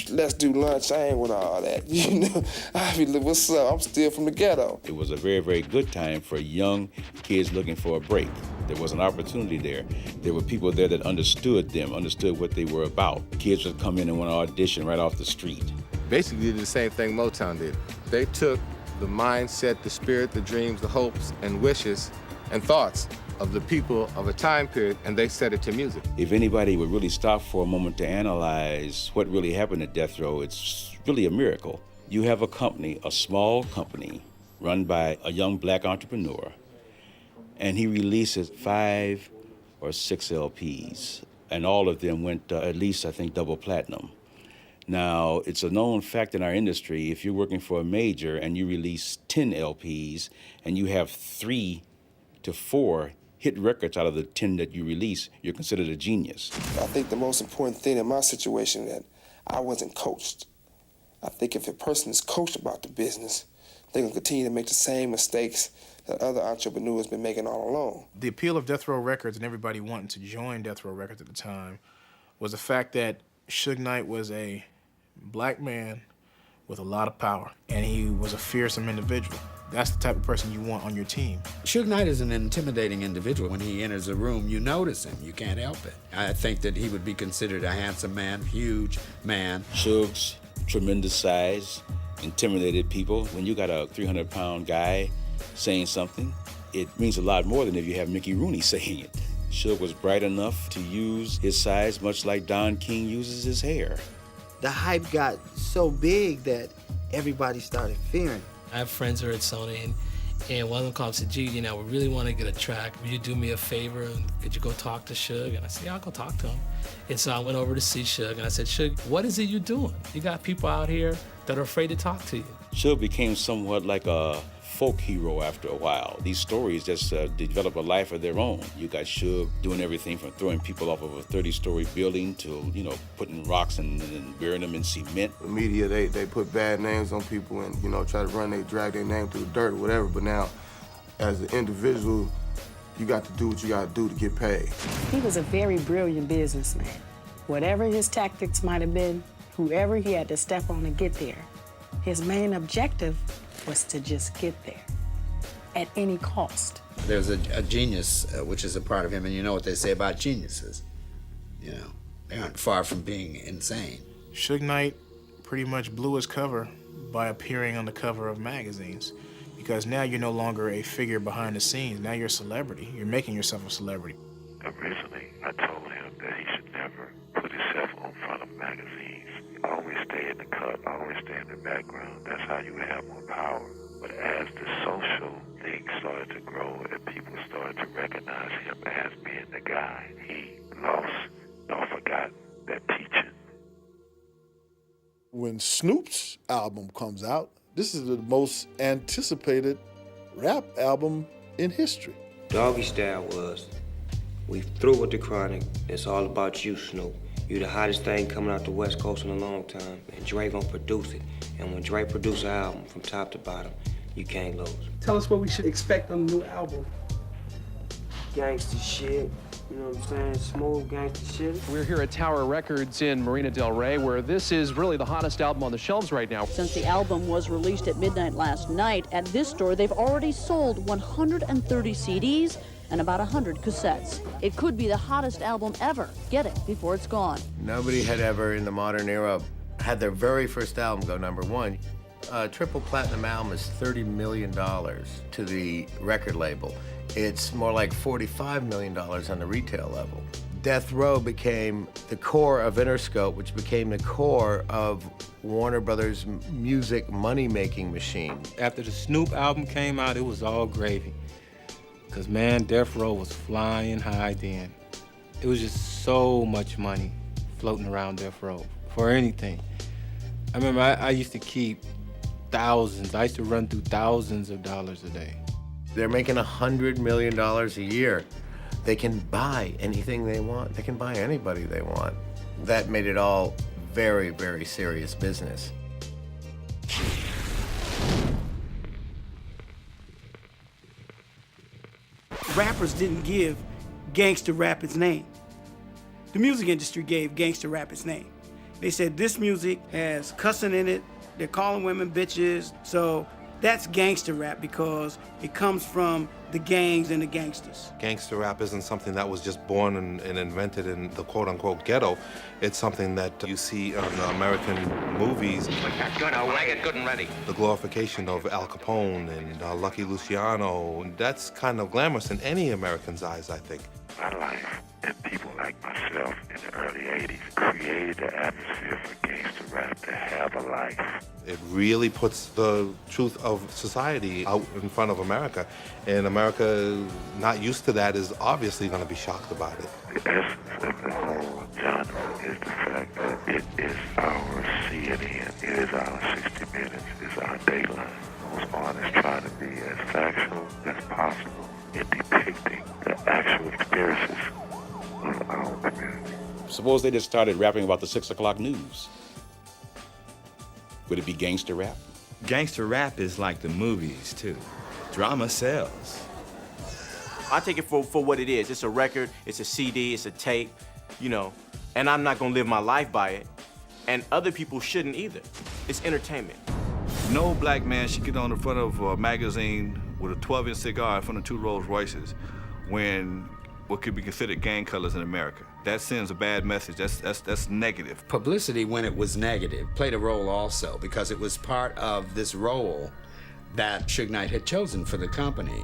let's do lunch. I ain't with all that. You know, I be like, what's up? I'm still from the ghetto. It was a very, very good time for young kids looking for a break. There was an opportunity there. There were people there that understood them, understood what they were about. Kids would come in and want to audition right off the street. Basically did the same thing Motown did. They took the mindset, the spirit, the dreams, the hopes and wishes and thoughts of the people of a time period, and they set it to music. If anybody would really stop for a moment to analyze what really happened at Death Row, it's really a miracle. You have a company, a small company, run by a young black entrepreneur, and he releases 5 or 6 LPs, and all of them went at least, I think, double platinum. Now, it's a known fact in our industry, if you're working for a major and you release 10 LPs and you have 3 to 4 hit records out of the 10 that you release, you're considered a genius. I think the most important thing in my situation that I wasn't coached. I think if a person is coached about the business, they're gonna continue to make the same mistakes that other entrepreneurs been making all along. The appeal of Death Row Records and everybody wanting to join Death Row Records at the time was the fact that Suge Knight was a black man with a lot of power, and he was a fearsome individual. That's the type of person you want on your team. Suge Knight is an intimidating individual. When he enters a room, you notice him. You can't help it. I think that he would be considered a handsome man, huge man. Suge's tremendous size intimidated people. When you got a 300-pound guy saying something, it means a lot more than if you have Mickey Rooney saying it. Suge was bright enough to use his size much like Don King uses his hair. The hype got so big that everybody started fearing. I have friends who are at Sony, and one of them called and said, "Gee, you know, we really want to get a track. Will you do me a favor? And could you go talk to Suge?" And I said, "Yeah, I'll go talk to him." And so I went over to see Suge, and I said, "Suge, what is it you're doing? You got people out here that are afraid to talk to you." Suge became somewhat like a folk hero after a while. These stories just develop a life of their own. You got Suge doing everything from throwing people off of a 30-story building to, you know, putting rocks and burying them in cement. The media, they put bad names on people and, you know, try to drag their name through the dirt or whatever. But now, as an individual, you got to do what you got to do to get paid. He was a very brilliant businessman. Whatever his tactics might have been, whoever he had to step on to get there, his main objective was to just get there at any cost. There's a genius, which is a part of him, and you know what they say about geniuses. You know, they aren't far from being insane. Suge Knight pretty much blew his cover by appearing on the cover of magazines, because now you're no longer a figure behind the scenes. Now you're a celebrity. You're making yourself a celebrity. Originally, I told him that he should never put himself on front of magazines. Always stay in the cut, always stay in the background. That's how you have more power. But as the social thing started to grow and people started to recognize him as being the guy, he lost or forgot that teaching. When Snoop's album comes out, this is the most anticipated rap album in history. Doggy Style was, we through with the Chronic, it's all about you, Snoop. You the hottest thing coming out the West Coast in a long time, and Dre gonna produce it. And when Dre produce an album from top to bottom, you can't lose. Tell us what we should expect on the new album. Gangsta shit, you know what I'm saying? Smooth gangsta shit. We're here at Tower Records in Marina del Rey, where this is really the hottest album on the shelves right now. Since the album was released at midnight last night, at this store they've already sold 130 CDs and about 100 cassettes. It could be the hottest album ever. Get it before it's gone. Nobody had ever in the modern era had their very first album go #1. A triple platinum album is $30 million to the record label. It's more like $45 million on the retail level. Death Row became the core of Interscope, which became the core of Warner Brothers' music money-making machine. After the Snoop album came out, it was all gravy. Because, man, Death Row was flying high then. It was just so much money floating around Death Row for anything. I remember I used to keep thousands. I used to run through thousands of dollars a day. They're making $100 million a year. They can buy anything they want. They can buy anybody they want. That made it all very, very serious business. Rappers didn't give gangster rap its name. The music industry gave gangster rap its name. They said this music has cussing in it. They're calling women bitches. So that's gangster rap because it comes from the gangs and the gangsters. Gangster rap isn't something that was just born and invented in the quote-unquote ghetto. It's something that you see in American movies. Good, I'll wag it good and ready. The glorification of Al Capone and Lucky Luciano. That's kind of glamorous in any American's eyes, I think. My life and people like myself in the early 80s created the atmosphere for gangster rap to have a life. It really puts the truth of society out in front of America. And America, not used to that, is obviously going to be shocked about it. The essence of the whole genre is the fact that it is our CNN, it is our 60 Minutes, it's our Dayline. Most artists try to be as factual as possible in depicting the actual experiences of our community. Suppose they just started rapping about the 6 o'clock news. Would it be gangster rap? Gangster rap is like the movies, too. Drama sells. I take it for what it is. It's a record, it's a CD, it's a tape, you know, and I'm not gonna live my life by it. And other people shouldn't either. It's entertainment. No black man should get on the front of a magazine with a 12-inch cigar in front of 2 Rolls Royces when what could be considered gang colors in America. That sends a bad message. That's negative. Publicity, when it was negative, played a role also because it was part of this role that Suge Knight had chosen for the company.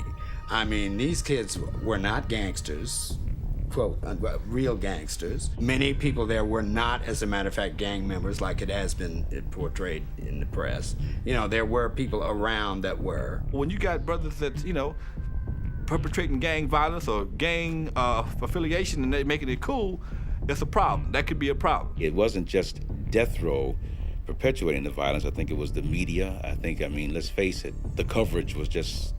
I mean, these kids were not gangsters, quote, real gangsters. Many people there were not, as a matter of fact, gang members like it has been portrayed in the press. You know, there were people around that were. When you got brothers that, you know, perpetrating gang violence or gang affiliation and they making it cool, that's a problem. That could be a problem. It wasn't just Death Row perpetuating the violence. I think it was the media. I mean, let's face it, the coverage was just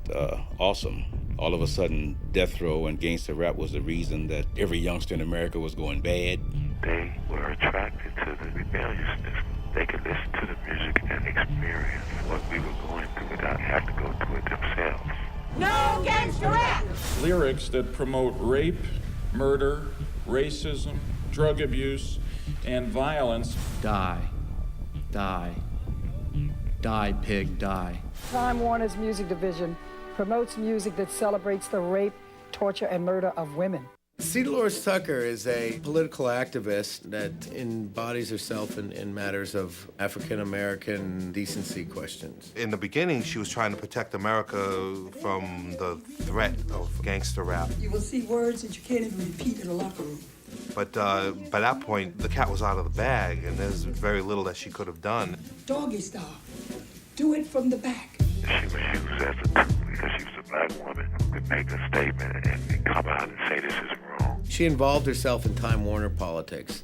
awesome. All of a sudden, Death Row and gangster rap was the reason that every youngster in America was going bad. They were attracted to the rebelliousness. They could listen to the music and experience what we were going through without having to go through it themselves. No gangster rap! Lyrics that promote rape, murder, racism, drug abuse, and violence. Die. Die. Die, pig, die. Time Warner's music division promotes music that celebrates the rape, torture, and murder of women. C. Dolores Tucker is a political activist that embodies herself in matters of African-American decency questions. In the beginning, she was trying to protect America from the threat of gangster rap. You will see words that you can't even repeat in a locker room. But by that point, the cat was out of the bag, and there's very little that she could have done. Doggy style. Do it from the back. She was used as a tool because she was a black woman who could make a statement and come out and say this is wrong. She involved herself in Time Warner politics,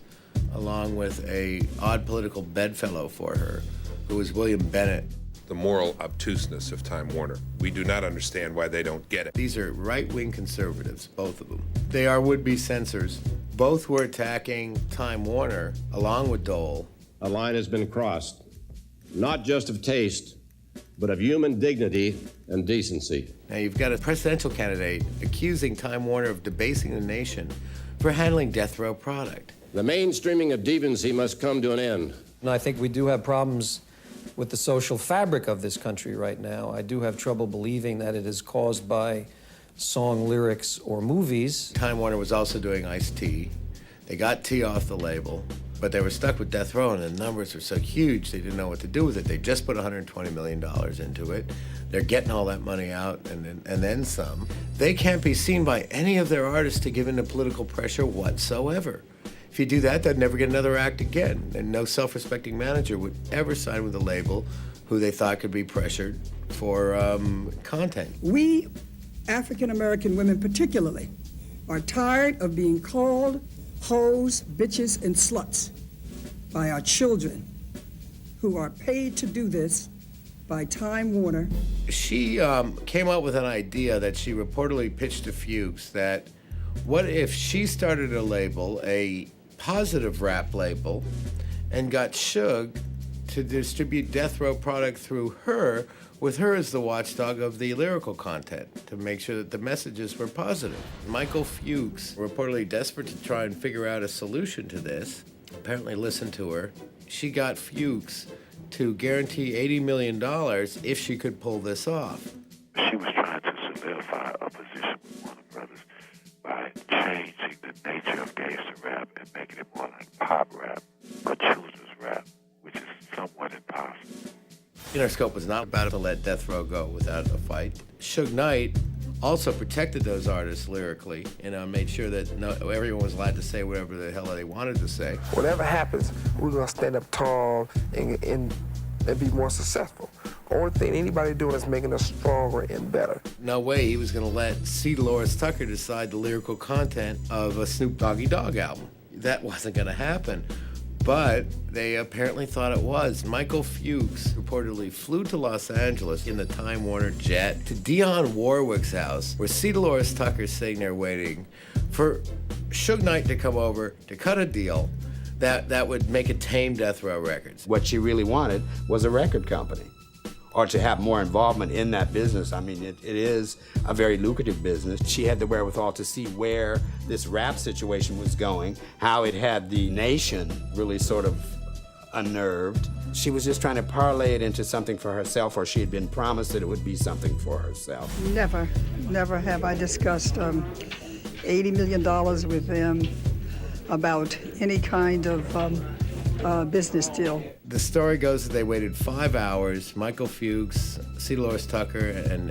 along with a odd political bedfellow for her, who was William Bennett. The moral obtuseness of Time Warner. We do not understand why they don't get it. These are right-wing conservatives, both of them. They are would-be censors. Both were attacking Time Warner, along with Dole. A line has been crossed, not just of taste, but of human dignity and decency. Now you've got a presidential candidate accusing Time Warner of debasing the nation for handling Death Row product. The mainstreaming of deviancy must come to an end. And I think we do have problems with the social fabric of this country right now. I do have trouble believing that it is caused by song lyrics or movies. Time Warner was also doing Ice-T. They got T off the label, but they were stuck with Death Row, and the numbers were so huge they didn't know what to do with it. They just put $120 million into it. They're getting all that money out and then some. They can't be seen by any of their artists to give in to political pressure whatsoever. If you do that, they'd never get another act again, and no self-respecting manager would ever sign with a label who they thought could be pressured for content. We, African-American women particularly, are tired of being called hoes, bitches, and sluts by our children who are paid to do this by Time Warner. She came up with an idea that she reportedly pitched to Fuchs that what if she started a label, a positive rap label, and got Suge to distribute Death Row product through her, with her as the watchdog of the lyrical content, to make sure that the messages were positive. Michael Fuchs, reportedly desperate to try and figure out a solution to this, apparently listened to her. She got Fuchs to guarantee $80 million if she could pull this off. She was trying to solidify a position with Warner Brothers by changing the nature of gangster rap and making it more like pop rap or children's rap, which is somewhat impossible. Interscope was not about to let Death Row go without a fight. Suge Knight also protected those artists lyrically, made sure that everyone was allowed to say whatever the hell they wanted to say. Whatever happens, we're gonna stand up tall and be more successful. Only thing anybody doing is making us stronger and better. No way he was gonna let C. Dolores Tucker decide the lyrical content of a Snoop Doggy Dogg album. That wasn't gonna happen. But they apparently thought it was. Michael Fuchs reportedly flew to Los Angeles in the Time Warner jet to Dionne Warwick's house, where C. Dolores Tucker's sitting there waiting for Suge Knight to come over to cut a deal that would make it tame Death Row Records. What she really wanted was a record company, or to have more involvement in that business. I mean, it is a very lucrative business. She had the wherewithal to see where this rap situation was going, how it had the nation really sort of unnerved. She was just trying to parlay it into something for herself, or she had been promised that it would be something for herself. Never have I discussed $80 million with them about any kind of business deal. The story goes that they waited 5 hours, Michael Fuchs, C. Dolores Tucker, and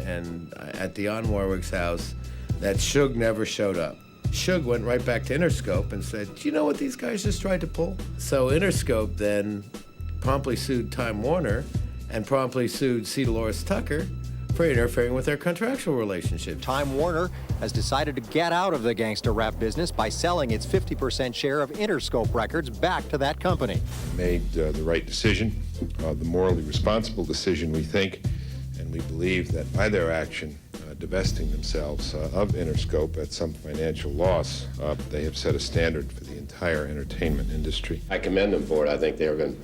at Dionne Warwick's house, that Suge never showed up. Suge went right back to Interscope and said, do you know what these guys just tried to pull? So Interscope then promptly sued Time Warner and promptly sued C. Dolores Tucker for interfering with their contractual relationship. Time Warner has decided to get out of the gangster rap business by selling its 50% share of Interscope Records back to that company. Made the right decision, the morally responsible decision, we think, and we believe that by their action, divesting themselves of Interscope at some financial loss, they have set a standard for the entire entertainment industry. I commend them for it. I think they are going to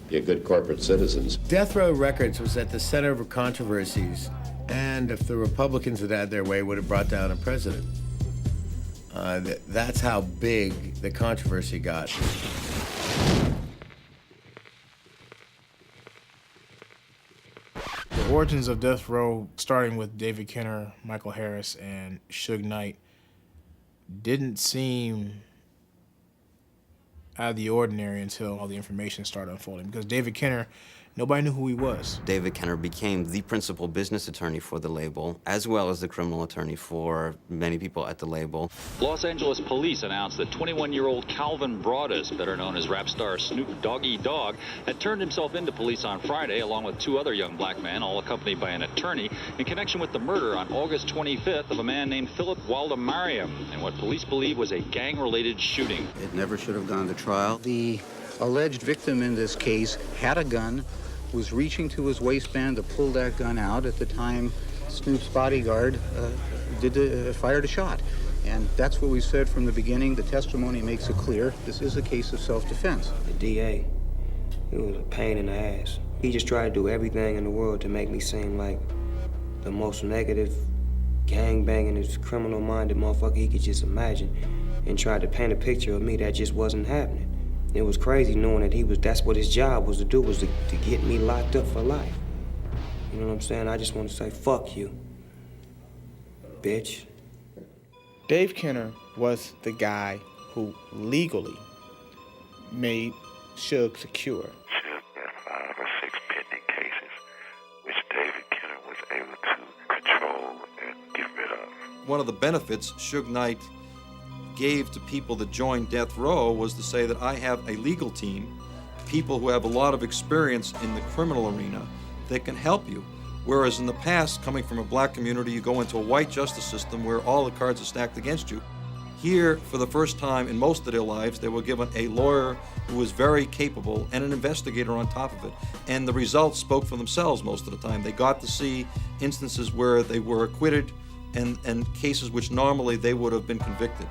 be a good corporate citizens. Death Row Records was at the center of controversies, and if the Republicans had had their way, would have brought down a president. That's how big the controversy got. The origins of Death Row, starting with David Kenner, Michael Harris, and Suge Knight, didn't seem out of the ordinary until all the information started unfolding. Because David Kenner, nobody knew who he was. David Kenner became the principal business attorney for the label, as well as the criminal attorney for many people at the label. Los Angeles police announced that 21-year-old Calvin Broadus, better known as rap star Snoop Doggy Dogg, had turned himself into police on Friday, along with 2 other young black men, all accompanied by an attorney, in connection with the murder on August 25th of a man named Philip Waldemariam, in what police believe was a gang-related shooting. It never should have gone to trial. The alleged victim in this case had a gun, was reaching to his waistband to pull that gun out at the time Snoop's bodyguard fired a shot. And that's what we said from the beginning. The testimony makes it clear. This is a case of self-defense. The DA, he was a pain in the ass. He just tried to do everything in the world to make me seem like the most negative, gang-banging, criminal-minded motherfucker he could just imagine, and tried to paint a picture of me that just wasn't happening. It was crazy knowing that that's what his job was to do, was to get me locked up for life. You know what I'm saying? I just want to say, fuck you, bitch. Dave Kenner was the guy who legally made Suge secure. Suge had 5 or 6 pending cases, which David Kenner was able to control and get rid of. One of the benefits Suge Knight gave to people that joined Death Row was to say that I have a legal team, people who have a lot of experience in the criminal arena that can help you. Whereas in the past, coming from a black community, you go into a white justice system where all the cards are stacked against you. Here, for the first time in most of their lives, they were given a lawyer who was very capable and an investigator on top of it. And the results spoke for themselves most of the time. They got to see instances where they were acquitted and cases which normally they would have been convicted.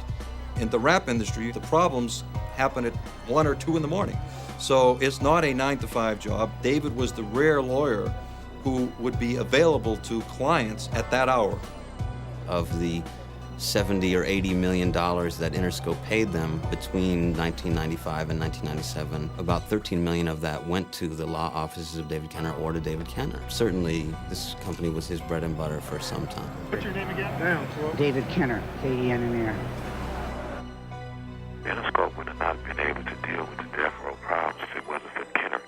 In the rap industry, the problems happen at 1 or 2 in the morning. So it's not a 9-to-5 job. David was the rare lawyer who would be available to clients at that hour. Of the $70 or $80 million that Interscope paid them between 1995 and 1997, about $13 million of that went to the law offices of David Kenner or to David Kenner. Certainly, this company was his bread and butter for some time. What's your name again? David Kenner, K-E-N-N-E-R. Interscope would have not been able to deal with the death row problems if it wasn't for Kenner.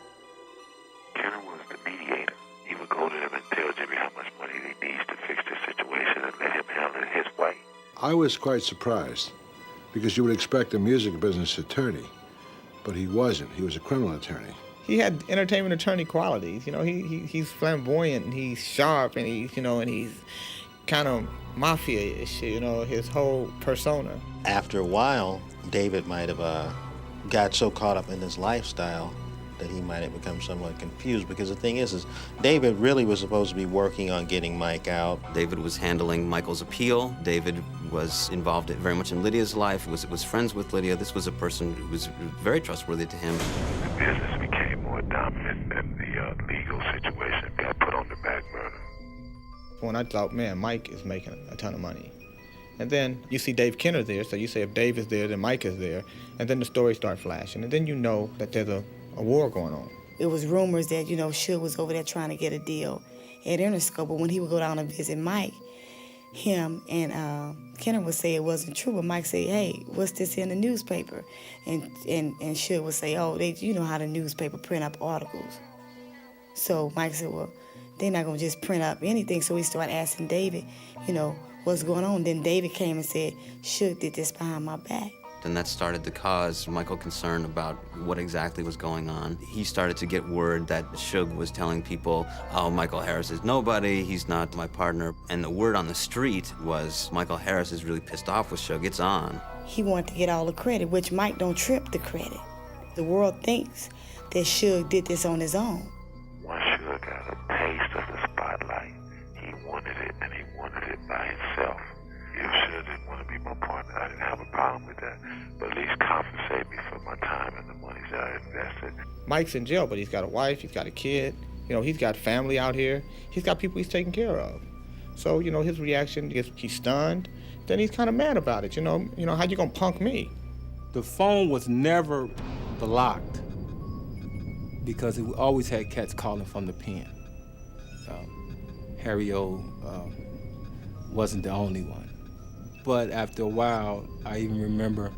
Kenner was the mediator. He would go to them and tell Jimmy how much money he needs to fix the situation and let him handle it his way. I was quite surprised because you would expect a music business attorney, but he wasn't. He was a criminal attorney. He had entertainment attorney qualities. You know, he's flamboyant and he's sharp and he's kind of mafia-ish, his whole persona. After a while, David might have got so caught up in his lifestyle that he might have become somewhat confused, because the thing is David really was supposed to be working on getting Mike out. David was handling Michael's appeal. David was involved very much in Lydia's life, was friends with Lydia. This was a person who was very trustworthy to him. The business became more dominant and the legal situation got put on the back burner. When I thought, man, Mike is making a ton of money. And then you see Dave Kenner there, so you say if Dave is there, then Mike is there. And then the stories start flashing. And then you know that there's a war going on. It was rumors that, Suge was over there trying to get a deal at Interscope, but when he would go down and visit Mike, him and Kenner would say it wasn't true, but Mike say, hey, what's this in the newspaper? And Suge would say, oh, you know how the newspaper print up articles. So Mike said, well, they're not going to just print up anything. So he started asking David, what's going on? Then David came and said, Suge did this behind my back. And that started to cause Michael concern about what exactly was going on. He started to get word that Suge was telling people, oh, Michael Harris is nobody, he's not my partner. And the word on the street was, Michael Harris is really pissed off with Suge, it's on. He wanted to get all the credit, which Mike don't trip the credit. The world thinks that Suge did this on his own. Once Suge got a taste of the spotlight, he wanted it, and he wanted it by himself. If Suge didn't want to be my partner, I didn't have a problem with that. But at least compensate me for my time and the money that I invested. Mike's in jail, but he's got a wife, he's got a kid. He's got family out here. He's got people he's taking care of. So, his reaction is he's stunned. Then he's kind of mad about it. How you gonna punk me? The phone was never blocked because we always had cats calling from the pen. Harry O wasn't the only one. But after a while, I even remember,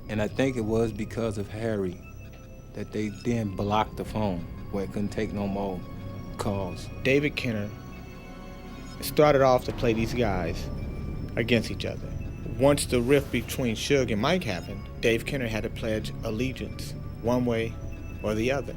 and I think it was because of Harry, that they then blocked the phone where it couldn't take no more calls. David Kenner started off to play these guys against each other. Once the rift between Suge and Mike happened, Dave Kenner had to pledge allegiance one way or the other.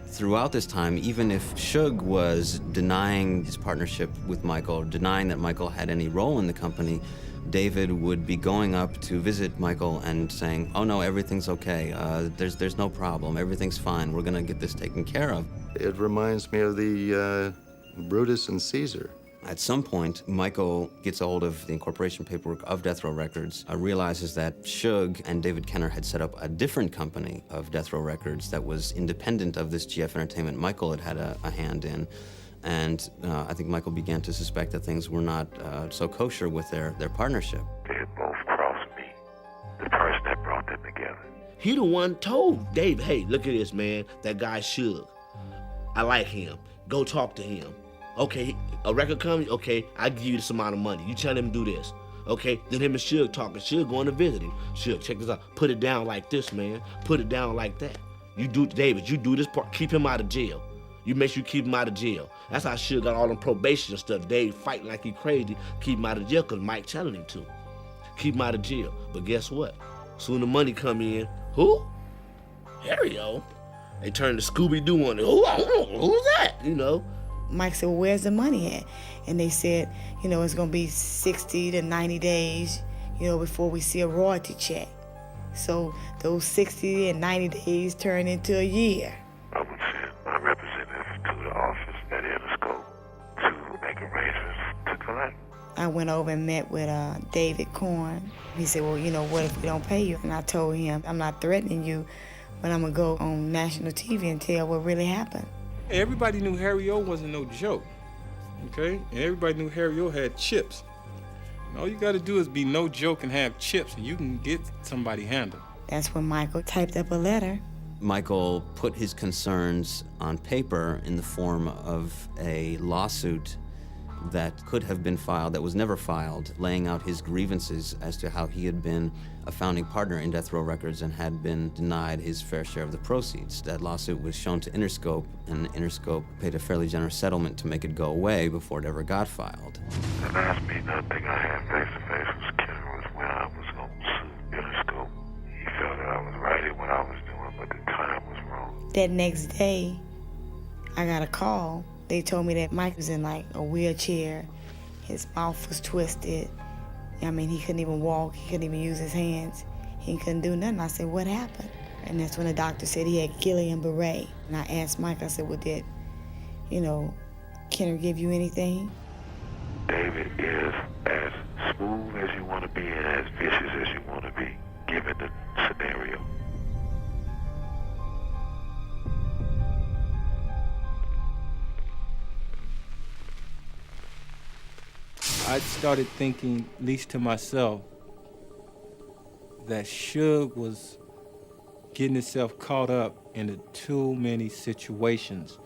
Throughout this time, even if Suge was denying his partnership with Michael, denying that Michael had any role in the company, David would be going up to visit Michael and saying, oh no, everything's okay, there's no problem, everything's fine, we're gonna get this taken care of. It reminds me of the Brutus and Caesar. At some point, Michael gets a hold of the incorporation paperwork of Death Row Records, realizes that Suge and David Kenner had set up a different company of Death Row Records that was independent of this GF Entertainment Michael had a hand in. And I think Michael began to suspect that things were not so kosher with their partnership. They had both crossed me, the person that brought them together. He the one told Dave, hey, look at this, man, that guy Suge. I like him. Go talk to him. Okay, a record comes, okay, I give you this amount of money. You tell him to do this. Okay, then him and Suge talking. Suge going to visit him. Suge, check this out. Put it down like this, man. Put it down like that. You do, David, you do this part. Keep him out of jail. You make sure you keep him out of jail. That's how Suge got all them probation and stuff. Dave fighting like he crazy. Keep him out of jail because Mike telling him to. Keep him out of jail. But guess what? Soon the money come in. Who? Harry-O. They turn to Scooby-Doo on it. Who's that? Mike said, well, where's the money at? And they said, it's going to be 60 to 90 days, before we see a royalty check. So those 60 and 90 days turned into a year. I would send my representative to the office at Interscope to make arrangements to collect. I went over and met with David Korn. He said, well, what if we don't pay you? And I told him, I'm not threatening you, but I'm going to go on national TV and tell what really happened. Everybody knew Harry O wasn't no joke, okay? And everybody knew Harry O had chips. All you gotta do is be no joke and have chips, and you can get somebody handled. That's when Michael typed up a letter. Michael put his concerns on paper in the form of a lawsuit that could have been filed, that was never filed, laying out his grievances as to how he had been a founding partner in Death Row Records and had been denied his fair share of the proceeds. That lawsuit was shown to Interscope, and Interscope paid a fairly generous settlement to make it go away before it ever got filed. The last meeting I think I had face-to-face with Kenner was when I was going to sue Interscope. He felt that I was right in what I was doing, but the time was wrong. That next day, I got a call. They told me that Mike was in like a wheelchair. His mouth was twisted. I mean, he couldn't even walk. He couldn't even use his hands. He couldn't do nothing. I said, what happened? And that's when the doctor said he had Guillain-Barré. And I asked Mike, I said, well, did, Kenner give you anything? David is as smooth as you want to be and as vicious as you want to be, given the scenario. I started thinking, at least to myself, that Suge was getting himself caught up into too many situations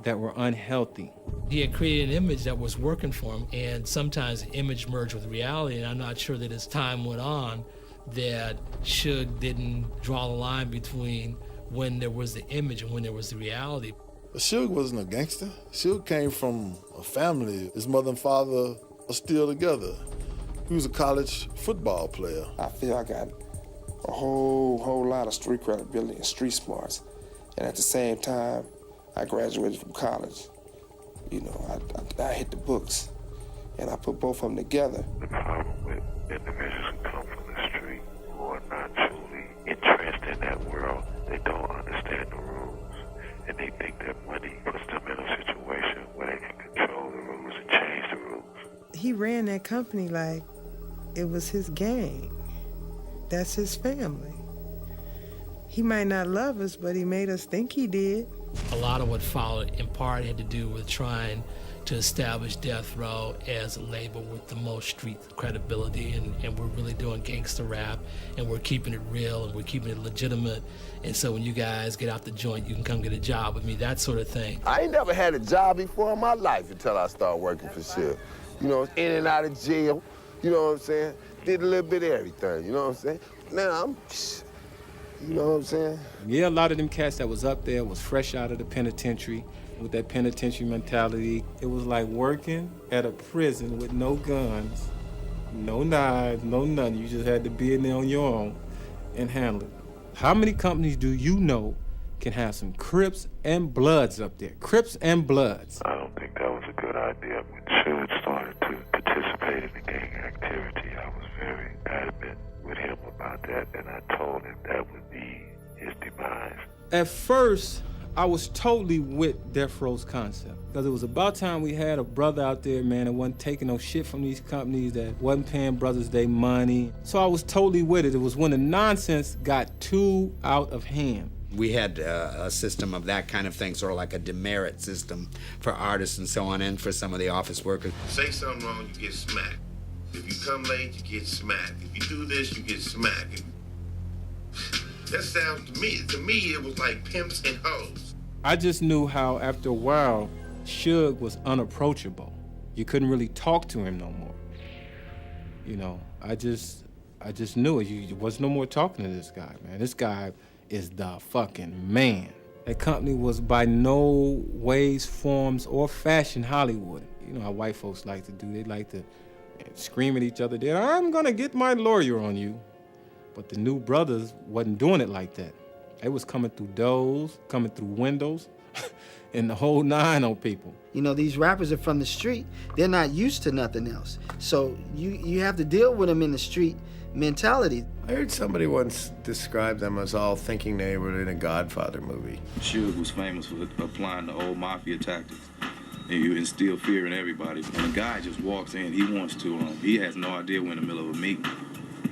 that were unhealthy. He had created an image that was working for him, and sometimes the image merged with reality, and I'm not sure that as time went on that Suge didn't draw the line between when there was the image and when there was the reality. Suge wasn't a gangster. Suge came from a family. His mother and father are still together. He was a college football player. I feel I got a whole lot of street credibility and street smarts. And at the same time, I graduated from college. I hit the books, and I put both of them together. The problem with individuals who come from the street who are not truly entrenched in that world, they don't understand the rules, and they think that money puts them in a situation where they can control the rules and change the rules. He ran that company like it was his gang. That's his family. He might not love us, but he made us think he did. A lot of what followed in part had to do with trying to establish Death Row as a label with the most street credibility, and we're really doing gangster rap, and we're keeping it real, and we're keeping it legitimate. And so when you guys get out the joint, you can come get a job with me, that sort of thing. I ain't never had a job before in my life until I started working for Suge. In and out of jail, you know what I'm saying? Did a little bit of everything, you know what I'm saying? Now you know what I'm saying? Yeah, a lot of them cats that was up there was fresh out of the penitentiary with that penitentiary mentality. It was like working at a prison with no guns, no knives, no nothing. You just had to be in there on your own and handle it. How many companies do you know can have some Crips and Bloods up there? Crips and Bloods. I don't think that was a good idea. When Suge started to participate in the gang activity, I was very adamant with him about that, and I told him that would be his demise. At first, I was totally with Death Row's concept, because it was about time we had a brother out there, man, that wasn't taking no shit from these companies, that wasn't paying brothers their money. So I was totally with it. It was when the nonsense got too out of hand. We had a system of that kind of thing, sort of like a demerit system for artists and so on, and for some of the office workers. Say something wrong, you get smacked. If you come late, you get smacked. If you do this, you get smacked. That sounds, to me, it was like pimps and hoes. I just knew how, after a while, Suge was unapproachable. You couldn't really talk to him no more. I just knew it. You was no more talking to this guy, man. This guy is the fucking man. That company was by no ways, forms, or fashion Hollywood. You know how white folks like to do. They like to scream at each other. I'm gonna get my lawyer on you. But the new brothers wasn't doing it like that. They was coming through doors, coming through windows, and the whole nine on people. These rappers are from the street. They're not used to nothing else. So you have to deal with them in the street mentality. I heard somebody once describe them as all thinking they were in a Godfather movie. Suge was famous for applying the old mafia tactics. And you instill fear in everybody. When a guy just walks in, he has no idea we're in the middle of a meeting.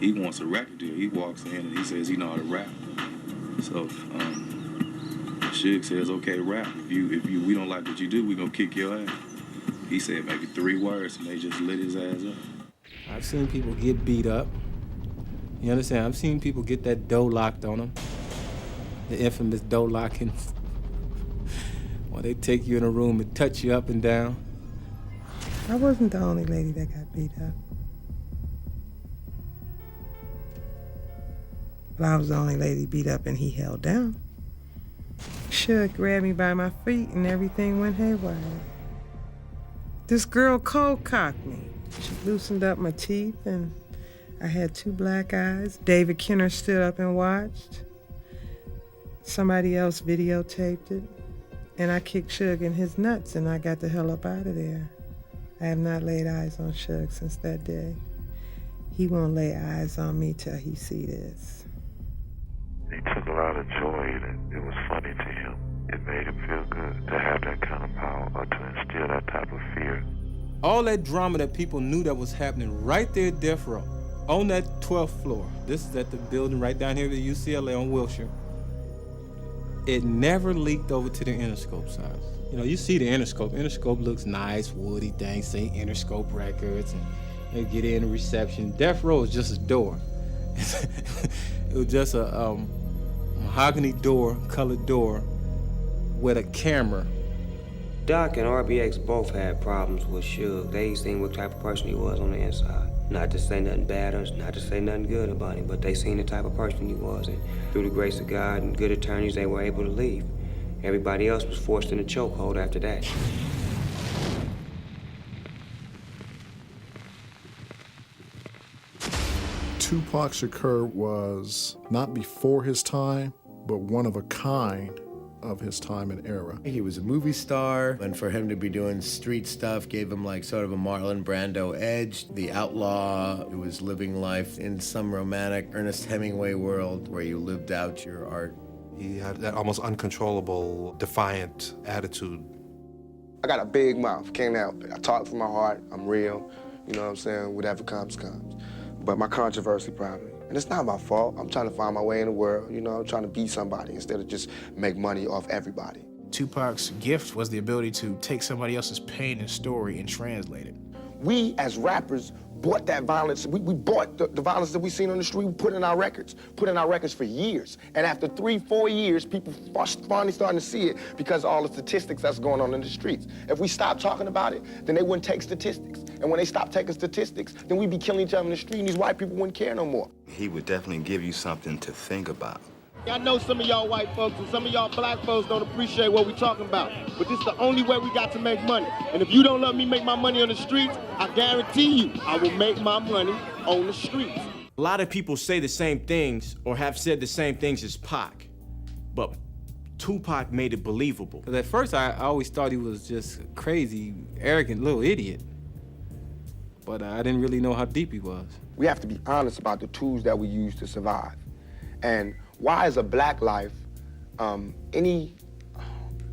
He wants a record deal. He walks in and he says he know how to rap. So Suge says, okay, rap. If we don't like what you do, we gonna kick your ass. He said maybe 3 words and they just lit his ass up. I've seen people get beat up. You understand? I've seen people get that door locked on them. The infamous door locking. Or they take you in a room and touch you up and down. I wasn't the only lady that got beat up. But I was the only lady beat up and he held down. Suge grabbed me by my feet and everything went haywire. This girl cold cocked me. She loosened up my teeth and I had 2 black eyes. David Kenner stood up and watched. Somebody else videotaped it. And I kicked Suge in his nuts and I got the hell up out of there. I have not laid eyes on Suge since that day. He won't lay eyes on me till he see this. He took a lot of joy in it. It was funny to him. It made him feel good to have that kind of power or to instill that type of fear. All that drama that people knew that was happening right there at Death Row, on that 12th floor. This is at the building right down here at UCLA on Wilshire. It never leaked over to the Interscope side. You know, you see the Interscope. Interscope looks nice, woody things, say Interscope Records, and they get in the reception. Death Row is just a door. It was just a mahogany door, colored door, with a camera. Doc and RBX both had problems with Suge. They seen what type of person he was on the inside. Not to say nothing bad or not to say nothing good about him, but they seen the type of person he was. And through the grace of God and good attorneys, they were able to leave. Everybody else was forced in a chokehold after that. Tupac Shakur was not before his time, but one of a kind of his time and era. He was a movie star, and for him to be doing street stuff gave him like sort of a Marlon Brando edge. The outlaw, it was living life in some romantic Ernest Hemingway world where you lived out your art. He had that almost uncontrollable, defiant attitude. I got a big mouth, can't help it. I talk from my heart, I'm real, you know what I'm saying? Whatever comes, comes. But my controversy probably. And it's not my fault. I'm trying to find my way in the world, you know, I'm trying to be somebody instead of just make money off everybody. Tupac's gift was the ability to take somebody else's pain and story and translate it. We, as rappers, bought that violence. We bought the violence that we seen on the street, we put in our records for years. And after 3-4 years, people finally starting to see it because of all the statistics that's going on in the streets. If we stop talking about it, then they wouldn't take statistics. And when they stop taking statistics, then we'd be killing each other in the street and these white people wouldn't care no more. He would definitely give you something to think about. I know some of y'all white folks and some of y'all black folks don't appreciate what we're talking about, but this is the only way we got to make money. And if you don't let me make my money on the streets, I guarantee you I will make my money on the streets. A lot of people say the same things or have said the same things as Pac, but Tupac made it believable. Because at first I always thought he was just a crazy, arrogant little idiot. But I didn't really know how deep he was. We have to be honest about the tools that we use to survive. And why is a black life any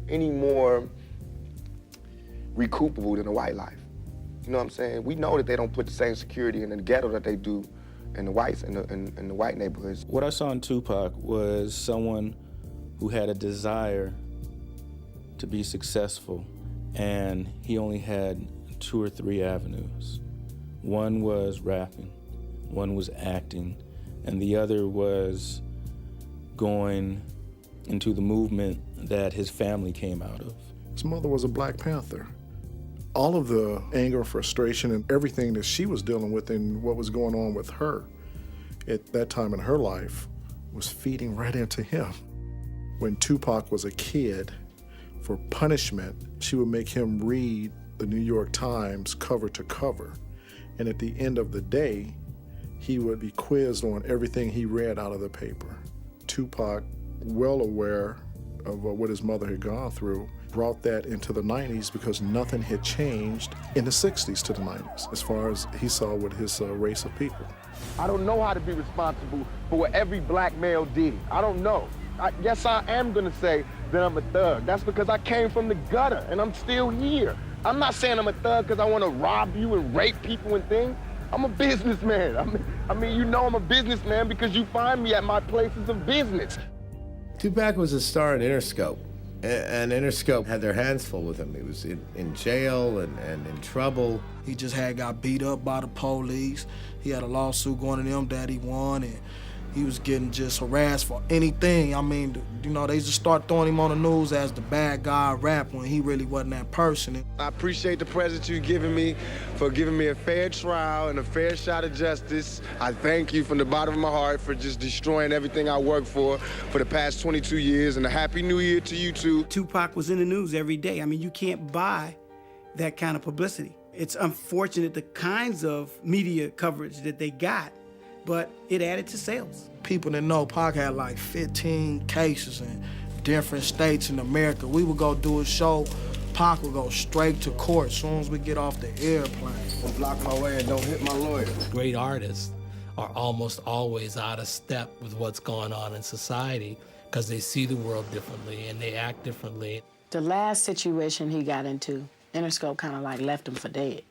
more recoupable than a white life? You know what I'm saying? We know that they don't put the same security in the ghetto that they do in the whites in the white neighborhoods. What I saw in Tupac was someone who had a desire to be successful, and he only had 2 or 3 avenues. One was rapping, one was acting, and the other was going into the movement that his family came out of. His mother was a Black Panther. All of the anger, frustration, and everything that she was dealing with and what was going on with her at that time in her life was feeding right into him. When Tupac was a kid, for punishment, she would make him read the New York Times cover to cover. And at the end of the day, he would be quizzed on everything he read out of the paper. Tupac, well aware of what his mother had gone through, brought that into the 90s because nothing had changed in the 60s to the 90s as far as he saw with his race of people. I don't know how to be responsible for what every black male did. I don't know. Yes, I am gonna say that I'm a thug. That's because I came from the gutter and I'm still here. I'm not saying I'm a thug because I want to rob you and rape people and things. I'm a businessman. I mean, you know I'm a businessman because you find me at my places of business. Tupac was a star in Interscope. And Interscope had their hands full with him. He was in jail and in trouble. He just got beat up by the police. He had a lawsuit going to them that he won, and he was getting just harassed for anything. I mean, you know, they just start throwing him on the news as the bad guy of rap when he really wasn't that person. I appreciate the present you've given me for giving me a fair trial and a fair shot at justice. I thank you from the bottom of my heart for just destroying everything I worked for the past 22 years, and a Happy New Year to you too. Tupac was in the news every day. I mean, you can't buy that kind of publicity. It's unfortunate the kinds of media coverage that they got, but it added to sales. People that know Pac had like 15 cases in different states in America. We would go do a show, Pac would go straight to court as soon as we get off the airplane. I'm blocking my way and don't hit my lawyer. Great artists are almost always out of step with what's going on in society because they see the world differently and they act differently. The last situation he got into, Interscope kind of like left him for dead.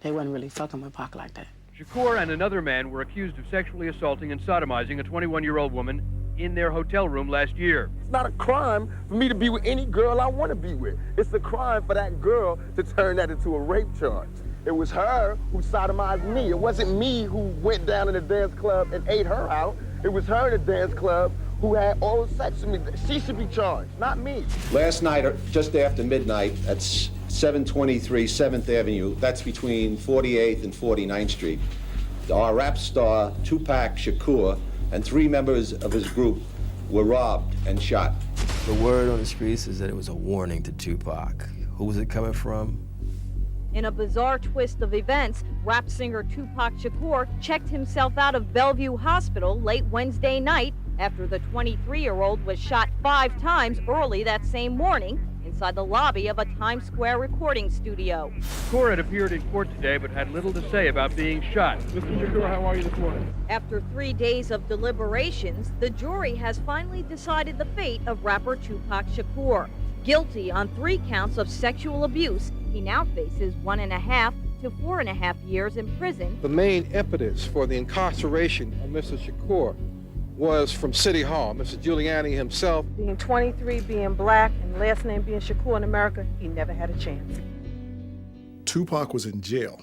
They wasn't really fucking with Pac like that. Shakur and another man were accused of sexually assaulting and sodomizing a 21-year-old woman in their hotel room last year. It's not a crime for me to be with any girl I want to be with. It's a crime for that girl to turn that into a rape charge. It was her who sodomized me. It wasn't me who went down in the dance club and ate her out. It was her in the dance club who had oral sex with me. She should be charged, not me. Last night, just after midnight, at 723 7th Avenue, that's between 48th and 49th Street, our rap star, Tupac Shakur, and 3 members of his group were robbed and shot. The word on the streets is that it was a warning to Tupac. Who was it coming from? In a bizarre twist of events, rap singer Tupac Shakur checked himself out of Bellevue Hospital late Wednesday night after the 23-year-old was shot 5 times early that same morning inside the lobby of a Times Square recording studio. Shakur had appeared in court today but had little to say about being shot. Mr. Shakur, how are you this morning? After 3 days of deliberations, the jury has finally decided the fate of rapper Tupac Shakur. Guilty on 3 counts of sexual abuse, he now faces 1.5 to 4.5 years in prison. The main impetus for the incarceration of Mr. Shakur was from City Hall. Mr. Giuliani himself. Being 23, being black, and last name being Shakur in America, he never had a chance. Tupac was in jail,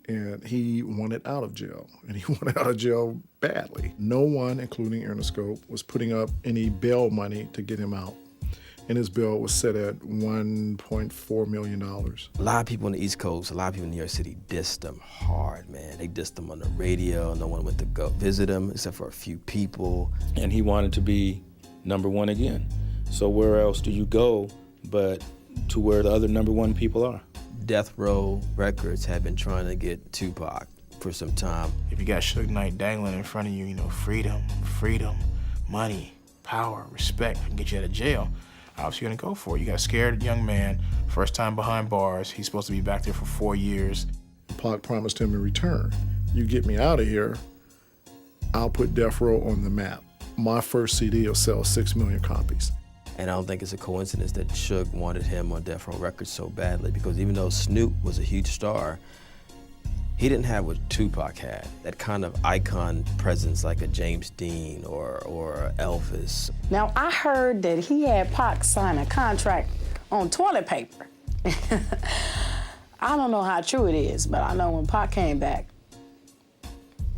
and he wanted out of jail, and he wanted out of jail badly. No one, including Interscope, was putting up any bail money to get him out, and his bail was set at $1.4 million. A lot of people on the East Coast, a lot of people in New York City dissed him hard, man. They dissed him on the radio. No one went to go visit him except for a few people. And he wanted to be #1 again. So where else do you go but to where the other #1 people are? Death Row Records had been trying to get Tupac for some time. If you got Suge Knight dangling in front of you, you know, freedom, money, power, respect, can get you out of jail. Obviously, you're gonna go for it. You got a scared young man, first time behind bars. He's supposed to be back there for 4 years. Pac promised him in return, you get me out of here, I'll put Death Row on the map. My first CD will sell 6 million copies. And I don't think it's a coincidence that Suge wanted him on Death Row Records so badly, because even though Snoop was a huge star, he didn't have what Tupac had, that kind of icon presence like a James Dean or Elvis. Now, I heard that he had Pac sign a contract on toilet paper. I don't know how true it is, but I know when Pac came back,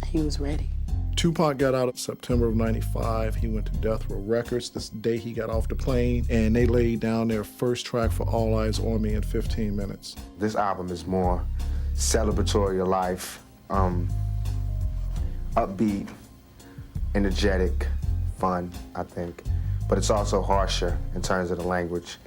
he was ready. Tupac got out in September of '95. He went to Death Row Records this day he got off the plane, and they laid down their first track for All Eyes on Me in 15 minutes. This album is more celebratory of life, upbeat, energetic, fun, I think. But it's also harsher in terms of the language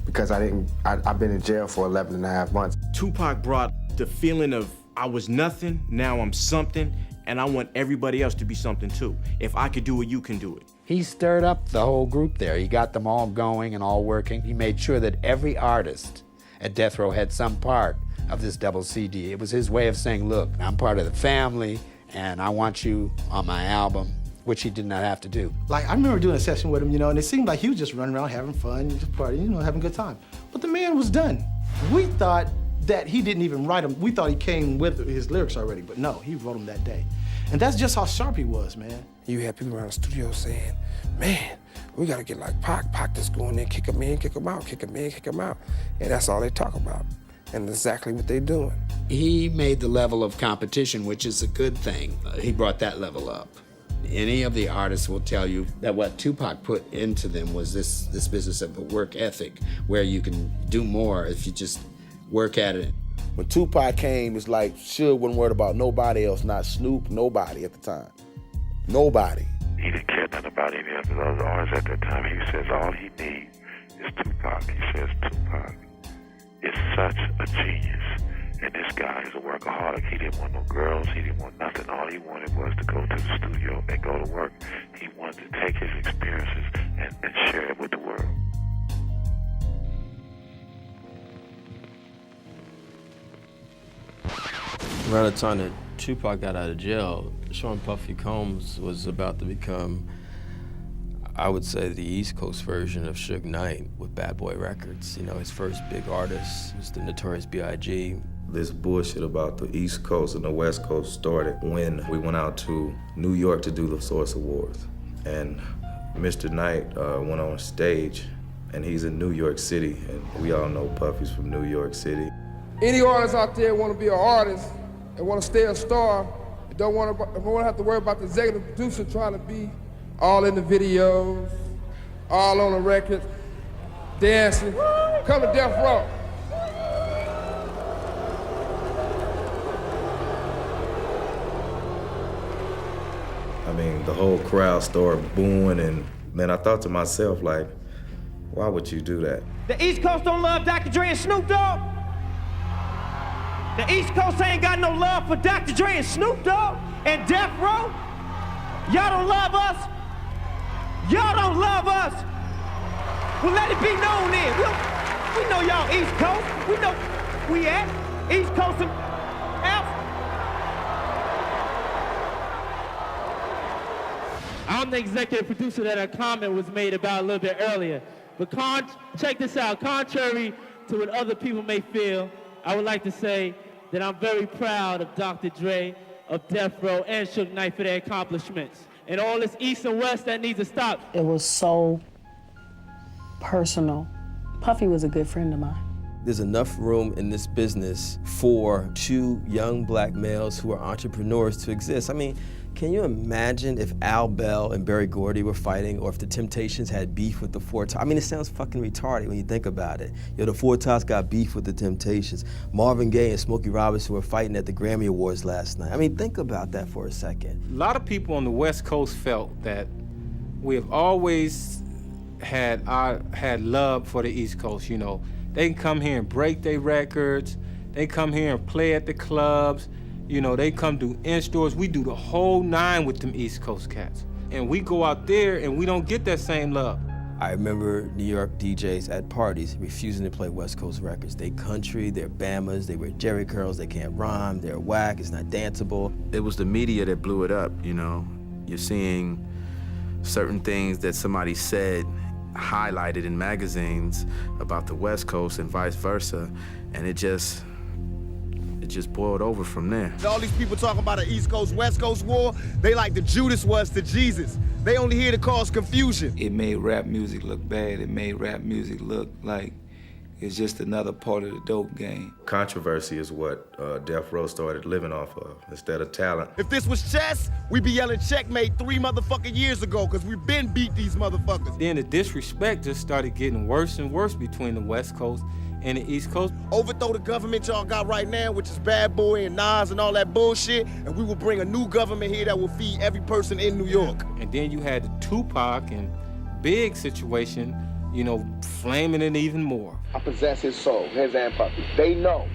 because I've been in jail for 11.5 months. Tupac brought the feeling of I was nothing, now I'm something, and I want everybody else to be something too. If I could do it, you can do it. He stirred up the whole group there. He got them all going and all working. He made sure that every artist at Death Row had some part of this double CD. It was his way of saying, look, I'm part of the family, and I want you on my album, which he did not have to do. Like, I remember doing a session with him, you know, and it seemed like he was just running around having fun, just partying, you know, having a good time. But the man was done. We thought that he didn't even write them. We thought he came with his lyrics already, but no, he wrote them that day. And that's just how sharp he was, man. You had people around the studio saying, man, We gotta get like Pac. Pac just go in there, kick him in, kick him out, kick him in, kick him out. And that's all they talk about. And exactly what they're doing. He made the level of competition, which is a good thing. He brought that level up. Any of the artists will tell you that what Tupac put into them was this business of a work ethic, where you can do more if you just work at it. When Tupac came, it's like Suge wasn't worried about nobody else, not Snoop, nobody at the time. Nobody. He didn't care nothing about any of the other artists at that time. He says all he needs is Tupac. He says Tupac is such a genius. And this guy is a workaholic. He didn't want no girls. He didn't want nothing. All he wanted was to go to the studio and go to work. He wanted to take his experiences and share it with the world. Around the time that Tupac got out of jail, Sean Puffy Combs was about to become, I would say, the East Coast version of Suge Knight with Bad Boy Records. You know, his first big artist was the Notorious B.I.G. This bullshit about the East Coast and the West Coast started when we went out to New York to do the Source Awards. And Mr. Knight went on stage, and he's in New York City, and we all know Puffy's from New York City. Any artists out there want to be an artist and want to stay a star, and don't want to have to worry about the executive producer trying to be all in the videos, all on the records, dancing, come to Death Row. I mean, the whole crowd started booing, and then I thought to myself, like, why would you do that? The East Coast don't love Dr. Dre and Snoop Dogg. The East Coast ain't got no love for Dr. Dre and Snoop Dogg and Death Row. Y'all don't love us. Y'all don't love us. Well, let it be known then. We know y'all East Coast. We know we at East Coast and Alpha. I'm the executive producer that a comment was made about a little bit earlier. But check this out. Contrary to what other people may feel, I would like to say that I'm very proud of Dr. Dre, of Death Row, and Suge Knight for their accomplishments. And all this East and West that needs to stop. It was so personal. Puffy was a good friend of mine. There's enough room in this business for two young black males who are entrepreneurs to exist. I mean, can you imagine if Al Bell and Berry Gordy were fighting, or if the Temptations had beef with the Four Tops? I mean, it sounds fucking retarded when you think about it. The Four Tops got beef with the Temptations. Marvin Gaye and Smokey Robinson were fighting at the Grammy Awards last night. I mean, think about that for a second. A lot of people on the West Coast felt that we have always had love for the East Coast. You know, they can come here and break their records. They come here and play at the clubs. You know, they come do in-stores. We do the whole nine with them East Coast cats. And we go out there and we don't get that same love. I remember New York DJs at parties refusing to play West Coast records. They country, they're Bamas, they wear jerry curls, they can't rhyme, they're whack, it's not danceable. It was the media that blew it up, you know. You're seeing certain things that somebody said highlighted in magazines about the West Coast and vice versa, and it just boiled over from there. All these people talking about an East Coast, West Coast war, they like the Judas was to Jesus. They only here to cause confusion. It made rap music look bad. It made rap music look like it's just another part of the dope game. Controversy is what Death Row started living off of, instead of talent. If this was chess, we'd be yelling checkmate 3 motherfucking years ago, because we've been beat these motherfuckers. Then the disrespect just started getting worse and worse between the West Coast and the East Coast. Overthrow the government y'all got right now, which is Bad Boy and Nas and all that bullshit, and we will bring a new government here that will feed every person in New York. And then you had the Tupac and Big situation, you know, flaming it even more. I possess his soul, his and Puffy. They know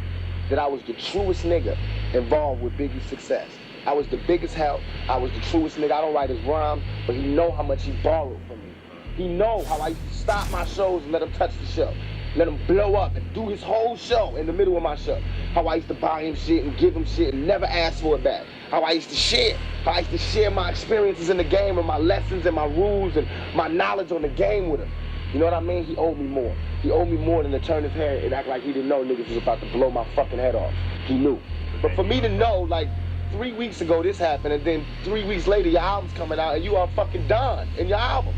that I was the truest nigga involved with Biggie's success. I was the biggest help. I was the truest nigga. I don't write his rhymes, but he know how much he borrowed from me. He know how I used to stop my shows and let him touch the show. Let him blow up and do his whole show in the middle of my show. How I used to buy him shit and give him shit and never ask for it back. How I used to share. How I used to share my experiences in the game and my lessons and my rules and my knowledge on the game with him. You know what I mean? He owed me more. He owed me more than to turn his head and act like he didn't know niggas was about to blow my fucking head off. He knew. But for me to know, like, 3 weeks ago this happened, and then 3 weeks later your album's coming out and you are fucking done in your album.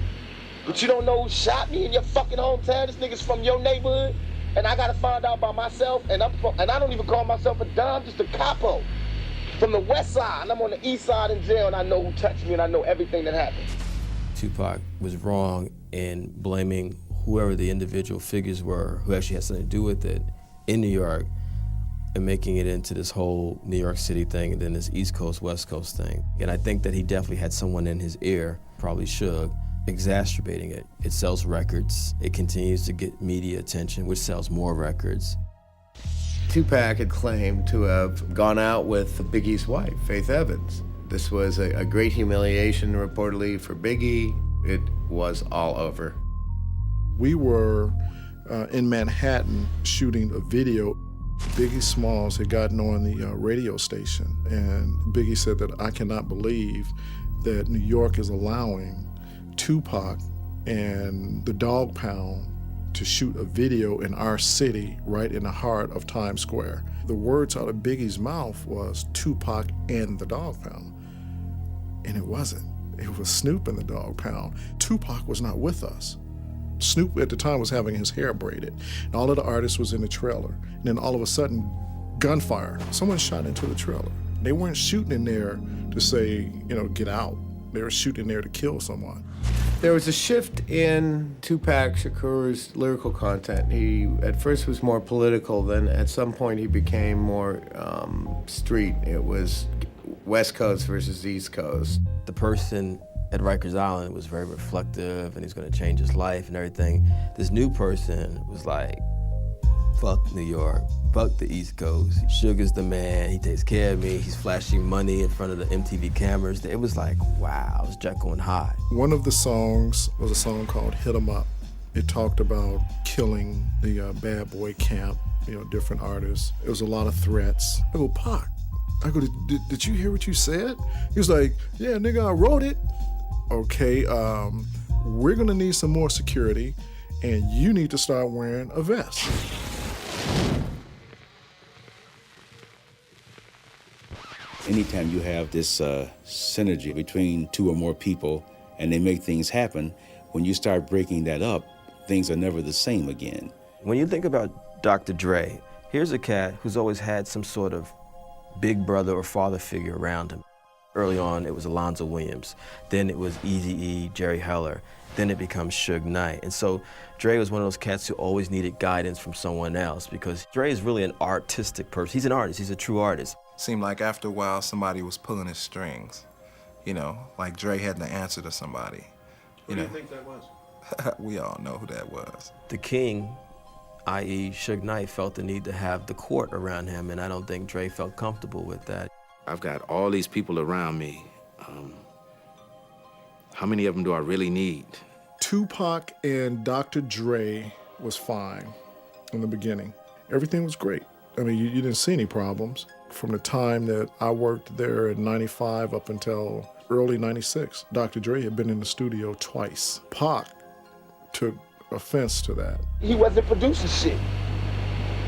But you don't know who shot me in your fucking hometown? This nigga's from your neighborhood, and I gotta find out by myself, and I don't even call myself a Don, I'm just a capo. From the west side, and I'm on the east side in jail, and I know who touched me, and I know everything that happened. Tupac was wrong in blaming whoever the individual figures were who actually had something to do with it in New York and making it into this whole New York City thing and then this East Coast, West Coast thing. And I think that he definitely had someone in his ear, probably Suge, exacerbating it. It sells records. It continues to get media attention, which sells more records. Tupac had claimed to have gone out with Biggie's wife, Faith Evans. This was a great humiliation, reportedly, for Biggie. It was all over. We were in Manhattan shooting a video. Biggie Smalls had gotten on the radio station, and Biggie said that I cannot believe that New York is allowing Tupac and the Dog Pound to shoot a video in our city right in the heart of Times Square. The words out of Biggie's mouth was Tupac and the Dog Pound. And it wasn't. It was Snoop and the Dog Pound. Tupac was not with us. Snoop at the time was having his hair braided, and all of the artists was in the trailer. And then all of a sudden, gunfire. Someone shot into the trailer. They weren't shooting in there to say, get out. They were shooting there to kill someone. There was a shift in Tupac Shakur's lyrical content. He, at first, was more political, then at some point he became more street. It was West Coast versus East Coast. The person at Rikers Island was very reflective and he's gonna change his life and everything. This new person was like, fuck New York, fuck the East Coast. Sugar's the man, he takes care of me, he's flashing money in front of the MTV cameras. It was like, wow, it was Jekyll and Hyde. One of the songs was a song called Hit 'Em Up. It talked about killing the bad boy camp, different artists. It was a lot of threats. I go, Pac. I go, did you hear what you said? He was like, yeah, nigga, I wrote it. Okay, we're gonna need some more security, and you need to start wearing a vest. Anytime you have this synergy between two or more people and they make things happen, when you start breaking that up, things are never the same again. When you think about Dr. Dre, here's a cat who's always had some sort of big brother or father figure around him. Early on, it was Alonzo Williams. Then it was Eazy-E, Jerry Heller. Then it becomes Suge Knight. And so Dre was one of those cats who always needed guidance from someone else because Dre is really an artistic person. He's an artist, he's a true artist. Seemed like after a while, somebody was pulling his strings. Like Dre had to answer to somebody. Who do you think that was? We all know who that was. The king, i.e. Suge Knight, felt the need to have the court around him, and I don't think Dre felt comfortable with that. I've got all these people around me. How many of them do I really need? Tupac and Dr. Dre was fine in the beginning. Everything was great. I mean, you didn't see any problems. From the time that I worked there in '95 up until early '96, Dr. Dre had been in the studio twice. Pac took offense to that. He wasn't producing shit.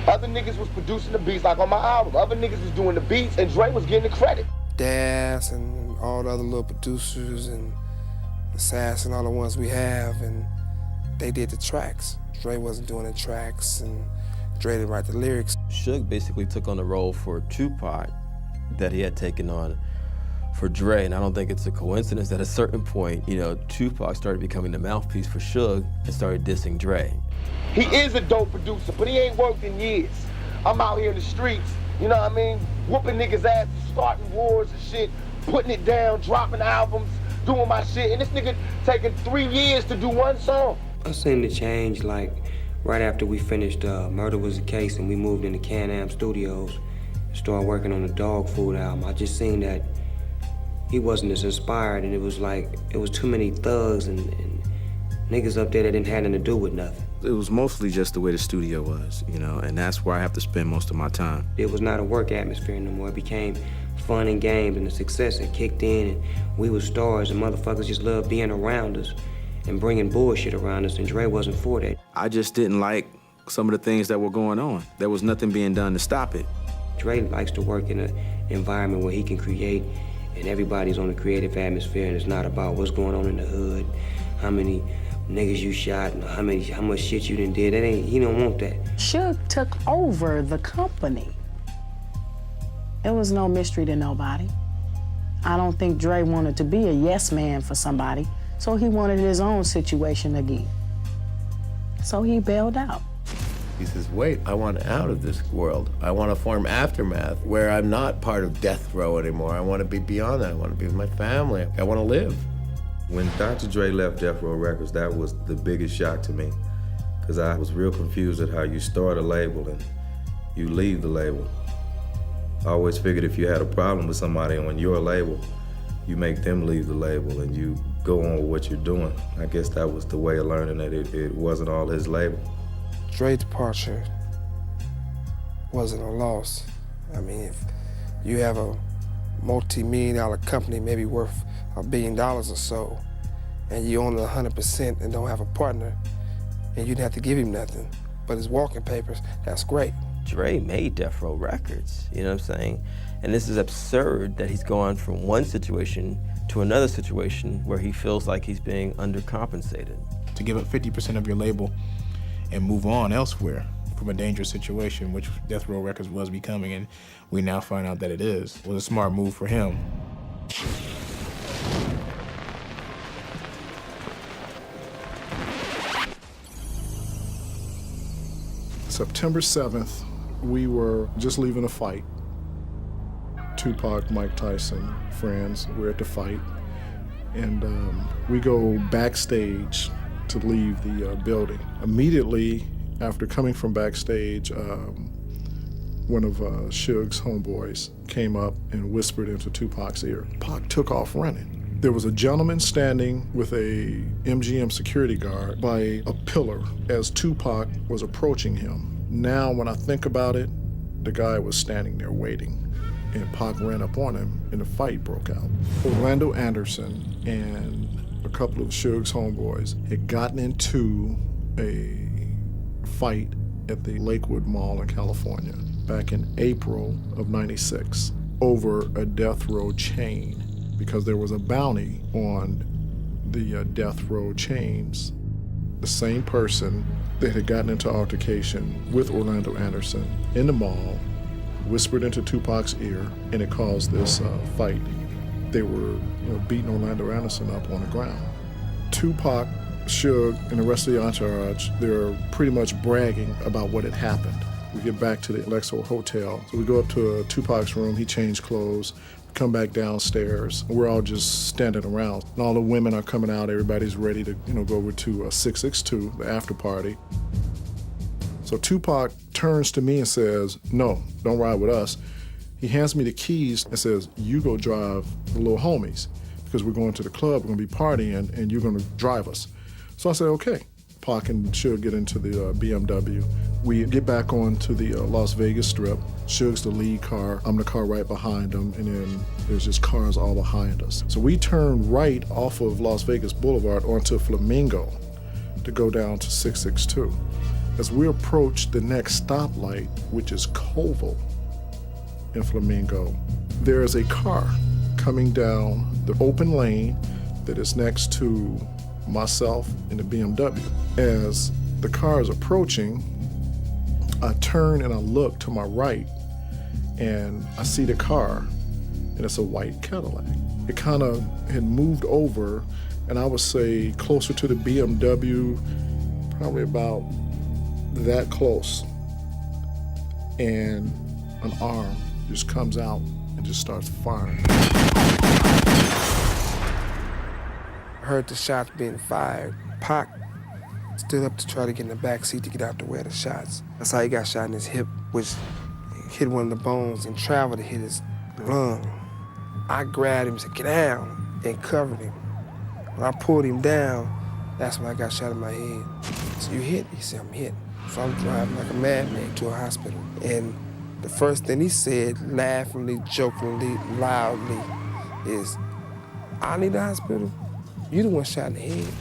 Other niggas was producing the beats, like on my album. Other niggas was doing the beats, and Dre was getting the credit. Das and all the other little producers and Assassin, all the ones we have, and they did the tracks. Dre wasn't doing the tracks, and Dre didn't write the lyrics. Suge basically took on the role for Tupac that he had taken on for Dre, and I don't think it's a coincidence that at a certain point, Tupac started becoming the mouthpiece for Suge and started dissing Dre. He is a dope producer, but he ain't worked in years. I'm out here in the streets, whooping niggas' ass, starting wars and shit, putting it down, dropping albums, doing my shit, and this nigga taking 3 years to do one song. I seen the change, like, right after we finished Murder Was the Case and we moved into Can-Am Studios and started working on the Dog Food album. I just seen that he wasn't as inspired, and it was too many thugs and niggas up there that didn't have nothing to do with nothing. It was mostly just the way the studio was, and that's where I have to spend most of my time. It was not a work atmosphere anymore. It became fun and games, and the success had kicked in, and we were stars, and motherfuckers just loved being around us and bringing bullshit around us, and Dre wasn't for that. I just didn't like some of the things that were going on. There was nothing being done to stop it. Dre likes to work in an environment where he can create, and everybody's on a creative atmosphere, and it's not about what's going on in the hood, how many niggas you shot and how much shit you done did. He don't want that. Suge took over the company. It was no mystery to nobody. I don't think Dre wanted to be a yes man for somebody, so he wanted his own situation again. So he bailed out. He says, wait, I want out of this world. I want to form Aftermath, where I'm not part of Death Row anymore. I want to be beyond that. I want to be with my family. I want to live. When Dr. Dre left Death Row Records, that was the biggest shock to me, because I was real confused at how you start a label and you leave the label. I always figured if you had a problem with somebody on your label, you make them leave the label and you go on with what you're doing. I guess that was the way of learning that it wasn't all his label. Dre's departure wasn't a loss. I mean, if you have a multi-million-dollar company, maybe worth $1 billion or so, and you own it 100% and don't have a partner, and you didn't have to give him nothing but his walking papers, that's great. Dre made Death Row Records, you know what I'm saying? And this is absurd that he's gone from one situation to another situation where he feels like he's being undercompensated. To give up 50% of your label and move on elsewhere from a dangerous situation, which Death Row Records was becoming, and we now find out that it is, was a smart move for him. September 7th, we were just leaving a fight. Tupac, Mike Tyson, friends, we're at the fight. And we go backstage to leave the building. Immediately after coming from backstage, one of Suge's homeboys came up and whispered into Tupac's ear. Pac took off running. There was a gentleman standing with a MGM security guard by a pillar as Tupac was approaching him. Now, when I think about it, the guy was standing there waiting, and Pac ran up on him, and a fight broke out. Orlando Anderson and a couple of Suge's homeboys had gotten into a fight at the Lakewood Mall in California back in April of '96 over a Death Row chain, because there was a bounty on the Death Row chains. The same person that had gotten into altercation with Orlando Anderson in the mall whispered into Tupac's ear, and it caused this fight. They were beating Orlando Anderson up on the ground. Tupac, Suge, and the rest of the entourage, they're pretty much bragging about what had happened. We get back to the Alexo Hotel. So we go up to Tupac's room, he changed clothes, come back downstairs. We're all just standing around. And all the women are coming out, everybody's ready to go over to 662, the after party. So Tupac turns to me and says, no, don't ride with us. He hands me the keys and says, you go drive the little homies, because we're going to the club, we're gonna be partying, and you're gonna drive us. So I said, okay. Pac and Suge get into the BMW. We get back onto the Las Vegas Strip. Suge's the lead car, I'm the car right behind him, and then there's just cars all behind us. So we turn right off of Las Vegas Boulevard onto Flamingo to go down to 662. As we approach the next stoplight, which is Koval in Flamingo, there is a car coming down the open lane that is next to myself and the BMW. As the car is approaching, I turn and I look to my right, and I see the car, and it's a white Cadillac. It kind of had moved over, and I would say closer to the BMW, probably about that close. And an arm just comes out and just starts firing. Heard the shots being fired. Pac stood up to try to get in the back seat to get out the way of the shots. That's how he got shot in his hip, which hit one of the bones and traveled to hit his lung. I grabbed him and said, get down, and covered him. When I pulled him down, that's when I got shot in my head. So you hit? He said, I'm hit. So I'm driving like a madman to a hospital. And the first thing he said, laughingly, jokingly, loudly, is, I need the hospital? You the one shot in the head.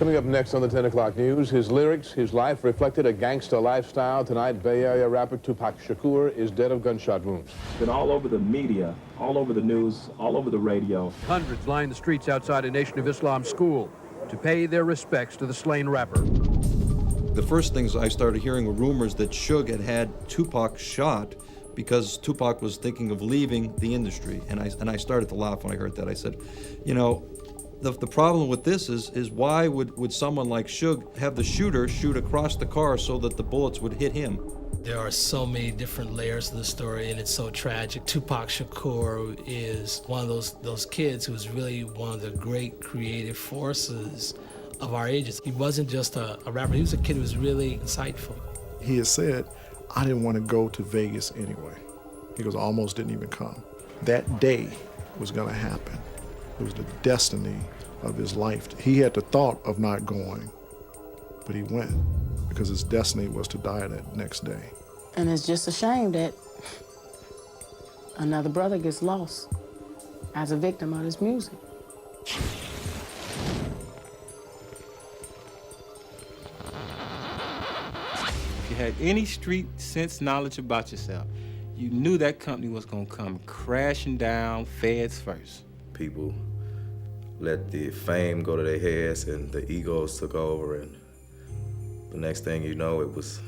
Coming up next on the 10 o'clock news, his lyrics, his life reflected a gangster lifestyle. Tonight, Bay Area rapper Tupac Shakur is dead of gunshot wounds. Been all over the media, all over the news, all over the radio. Hundreds line the streets outside a Nation of Islam school to pay their respects to the slain rapper. The first things I started hearing were rumors that Suge had Tupac shot because Tupac was thinking of leaving the industry. And I started to laugh when I heard that. I said, you know, the problem with this is why would someone like Suge have the shooter shoot across the car so that the bullets would hit him? There are so many different layers to the story, and it's so tragic. Tupac Shakur is one of those kids who's really one of the great creative forces of our ages. He wasn't just a rapper, he was a kid who was really insightful. He has said, I didn't want to go to Vegas anyway. He goes, I almost didn't even come. That day was going to happen. It was the destiny of his life. He had the thought of not going, but he went because his destiny was to die that next day. And it's just a shame that another brother gets lost as a victim of his music. If you had any street sense knowledge about yourself, you knew that company was gonna come crashing down, feds first. People let the fame go to their heads and the egos took over, and the next thing you know, it was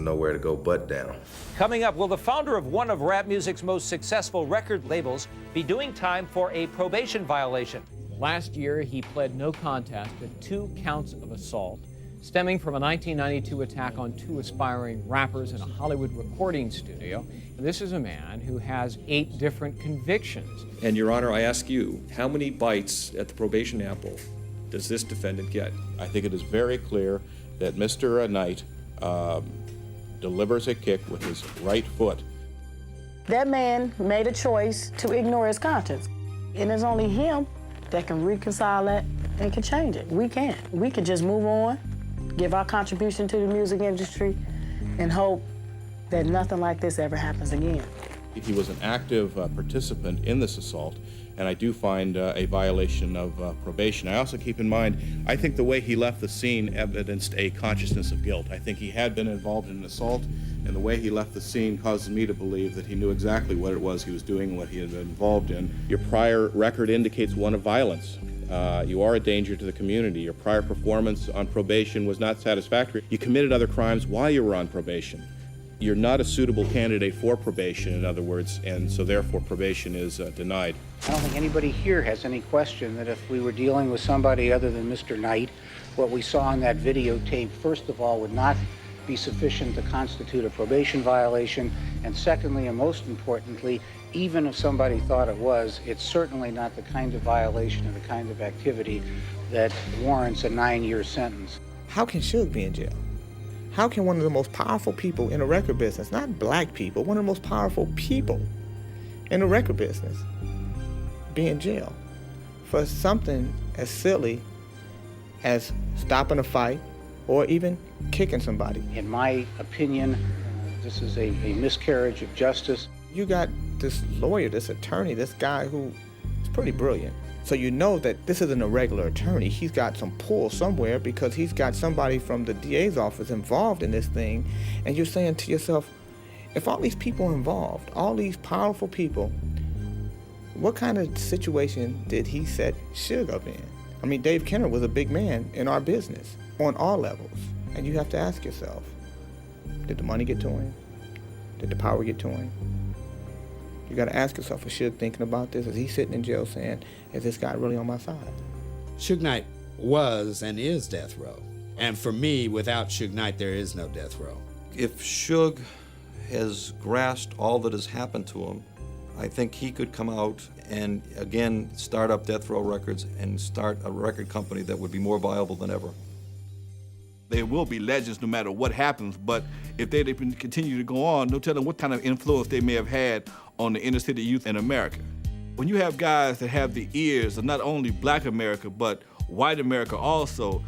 nowhere to go but down. Coming up, will the founder of one of rap music's most successful record labels be doing time for a probation violation? Last year, he pled no contest to 2 counts of assault stemming from a 1992 attack on 2 aspiring rappers in a Hollywood recording studio. And this is a man who has 8 different convictions. And Your Honor, I ask you, how many bites at the probation apple does this defendant get? I think it is very clear that Mr. Knight delivers a kick with his right foot. That man made a choice to ignore his conscience. And it's only him that can reconcile that and can change it. We can't. We can just move on, give our contribution to the music industry, and hope that nothing like this ever happens again. He was an active participant in this assault, and I do find a violation of probation. I also keep in mind, I think the way he left the scene evidenced a consciousness of guilt. I think he had been involved in an assault, and the way he left the scene causes me to believe that he knew exactly what it was he was doing, what he had been involved in. Your prior record indicates one of violence. You are a danger to the community. Your prior performance on probation was not satisfactory. You committed other crimes while you were on probation. You're not a suitable candidate for probation, in other words, and so therefore probation is denied. I don't think anybody here has any question that if we were dealing with somebody other than Mr. Knight, what we saw on that videotape, first of all, would not be sufficient to constitute a probation violation, and secondly, and most importantly, even if somebody thought it was, it's certainly not the kind of violation or the kind of activity that warrants a 9-year sentence. How can Suge be in jail? How can one of the most powerful people in the record business, not black people, one of the most powerful people in the record business, be in jail for something as silly as stopping a fight or even kicking somebody? In my opinion, this is a miscarriage of justice. You got this lawyer, this attorney, this guy who is pretty brilliant. So you know that this isn't a regular attorney. He's got some pull somewhere because he's got somebody from the DA's office involved in this thing. And you're saying to yourself, if all these people involved, all these powerful people, what kind of situation did he set Suge up in? I mean, Dave Kenner was a big man in our business on all levels. And you have to ask yourself, did the money get to him? Did the power get to him? You got to ask yourself, is Suge thinking about this? Is he sitting in jail saying, is this guy really on my side? Suge Knight was and is death row. And for me, without Suge Knight, there is no death row. If Suge has grasped all that has happened to him, I think he could come out and again start up Death Row Records and start a record company that would be more viable than ever. They will be legends no matter what happens, but if they continue to go on, no telling what kind of influence they may have had on the inner city youth in America. When you have guys that have the ears of not only black America, but white America also,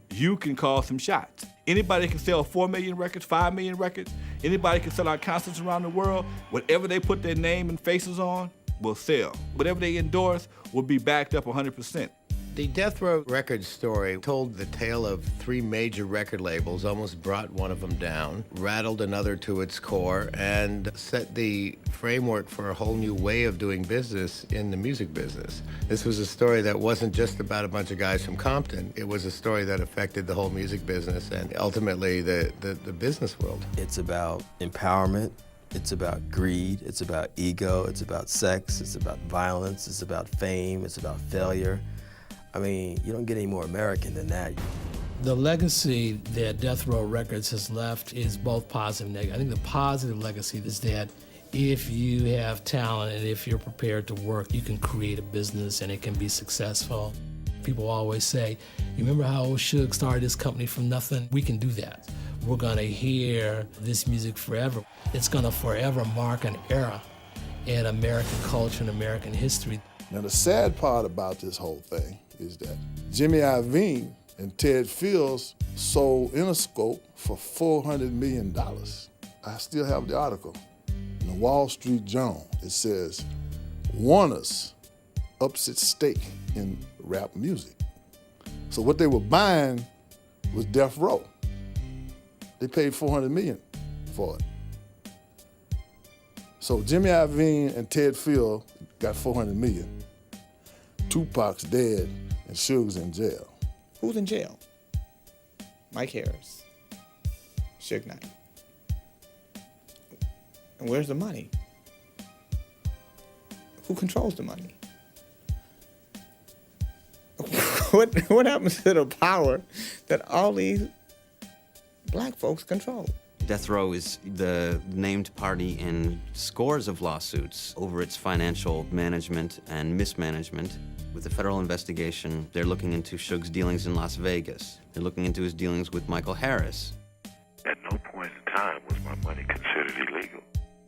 you can call some shots. Anybody can sell 4 million records, 5 million records. Anybody can sell out concerts around the world. Whatever they put their name and faces on will sell. Whatever they endorse will be backed up 100%. The Death Row Records story told the tale of three major record labels, almost brought one of them down, rattled another to its core, and set the framework for a whole new way of doing business in the music business. This was a story that wasn't just about a bunch of guys from Compton. It was a story that affected the whole music business and ultimately the business world. It's about empowerment. It's about greed. It's about ego. It's about sex. It's about violence. It's about fame. It's about failure. I mean, you don't get any more American than that. The legacy that Death Row Records has left is both positive and negative. I think the positive legacy is that if you have talent and if you're prepared to work, you can create a business and it can be successful. People always say, you remember how Suge started this company from nothing? We can do that. We're gonna hear this music forever. It's gonna forever mark an era in American culture and American history. Now the sad part about this whole thing is that Jimmy Iovine and Ted Fields sold Interscope for $400 million. I still have the article in the Wall Street Journal. It says, Warner's ups its stake in rap music. So what they were buying was Death Row. They paid $400 million for it. So Jimmy Iovine and Ted Fields got $400 million. Tupac's dead and Suge's in jail. Who's in jail? Mike Harris, Suge Knight. And where's the money? Who controls the money? What happens to the power that all these black folks control? Death Row is the named party in scores of lawsuits over its financial management and mismanagement. With the federal investigation, they're looking into Suge's dealings in Las Vegas. They're looking into his dealings with Michael Harris. At no point in time was my money considered illegal.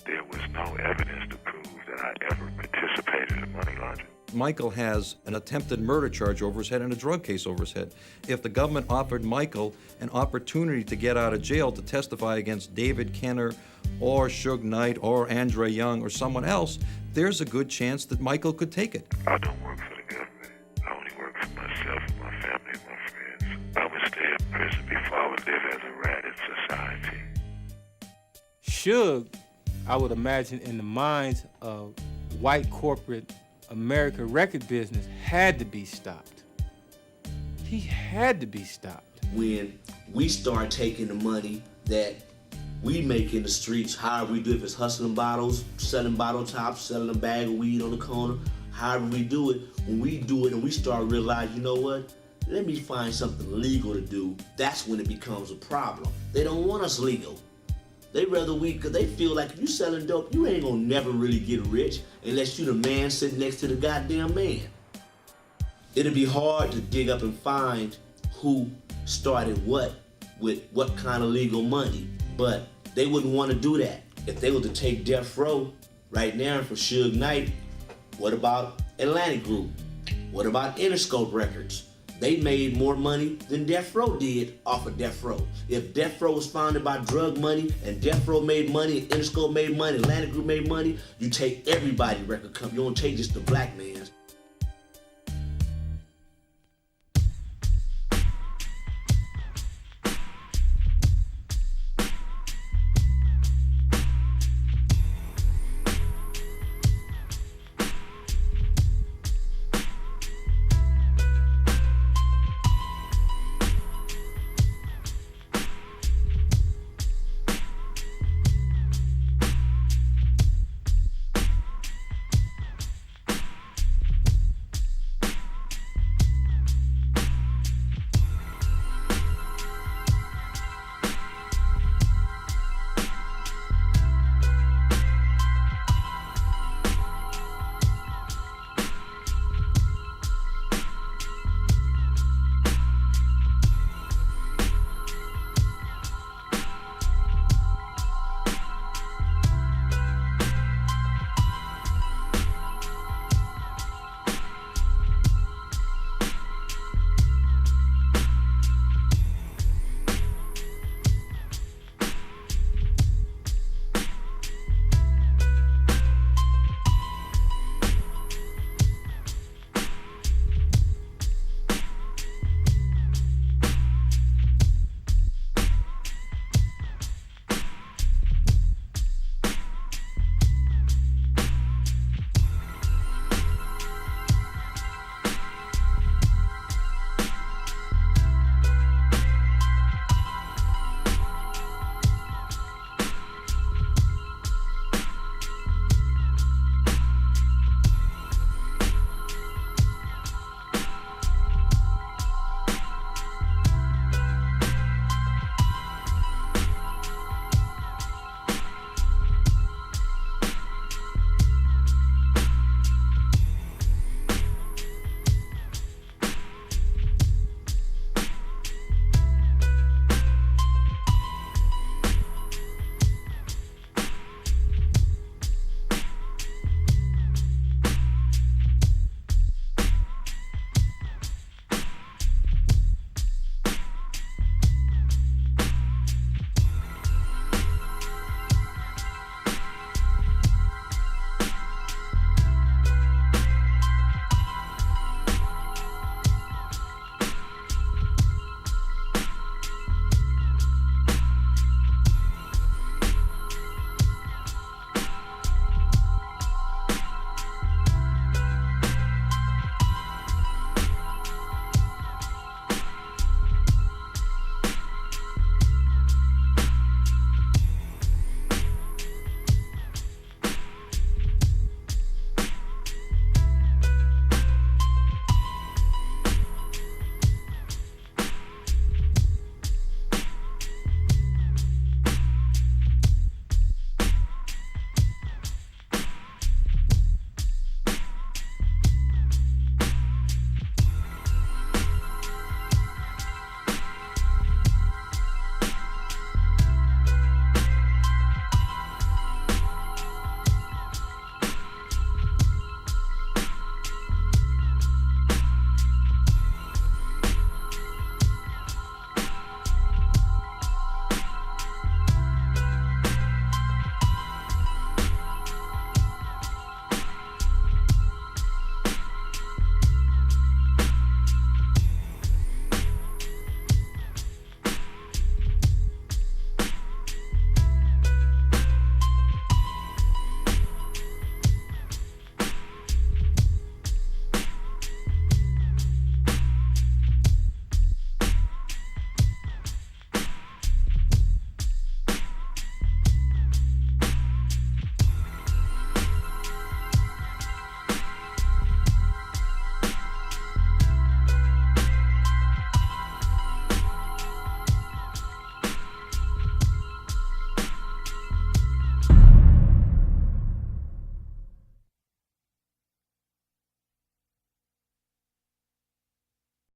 There was no evidence to prove that I ever participated in money laundering. Michael has an attempted murder charge over his head and a drug case over his head. If the government offered Michael an opportunity to get out of jail to testify against David Kenner or Suge Knight or Andre Young or someone else, there's a good chance that Michael could take it. I don't work for the government. I only work for myself and my family and my friends. I would stay in prison before I would live as a rat in society. Suge, I would imagine, in the minds of white corporate American record business, had to be stopped. He had to be stopped. When we start taking the money that we make in the streets, however we do it, if it's hustling bottles, selling bottle tops, selling a bag of weed on the corner, however we do it, when we do it and we start realizing, you know what, let me find something legal to do, that's when it becomes a problem. They don't want us legal. They rather we, because they feel like if you selling dope, you ain't gonna never really get rich unless you the man sitting next to the goddamn man. It'll be hard to dig up and find who started what with what kind of legal money, but they wouldn't want to do that. If they were to take Death Row right now for Suge Knight, what about Atlantic Group? What about Interscope Records? They made more money than Death Row did off of Death Row. If Death Row was founded by drug money and Death Row made money, and Interscope made money, Atlantic Group made money, you take everybody record company. You don't take just the black man's.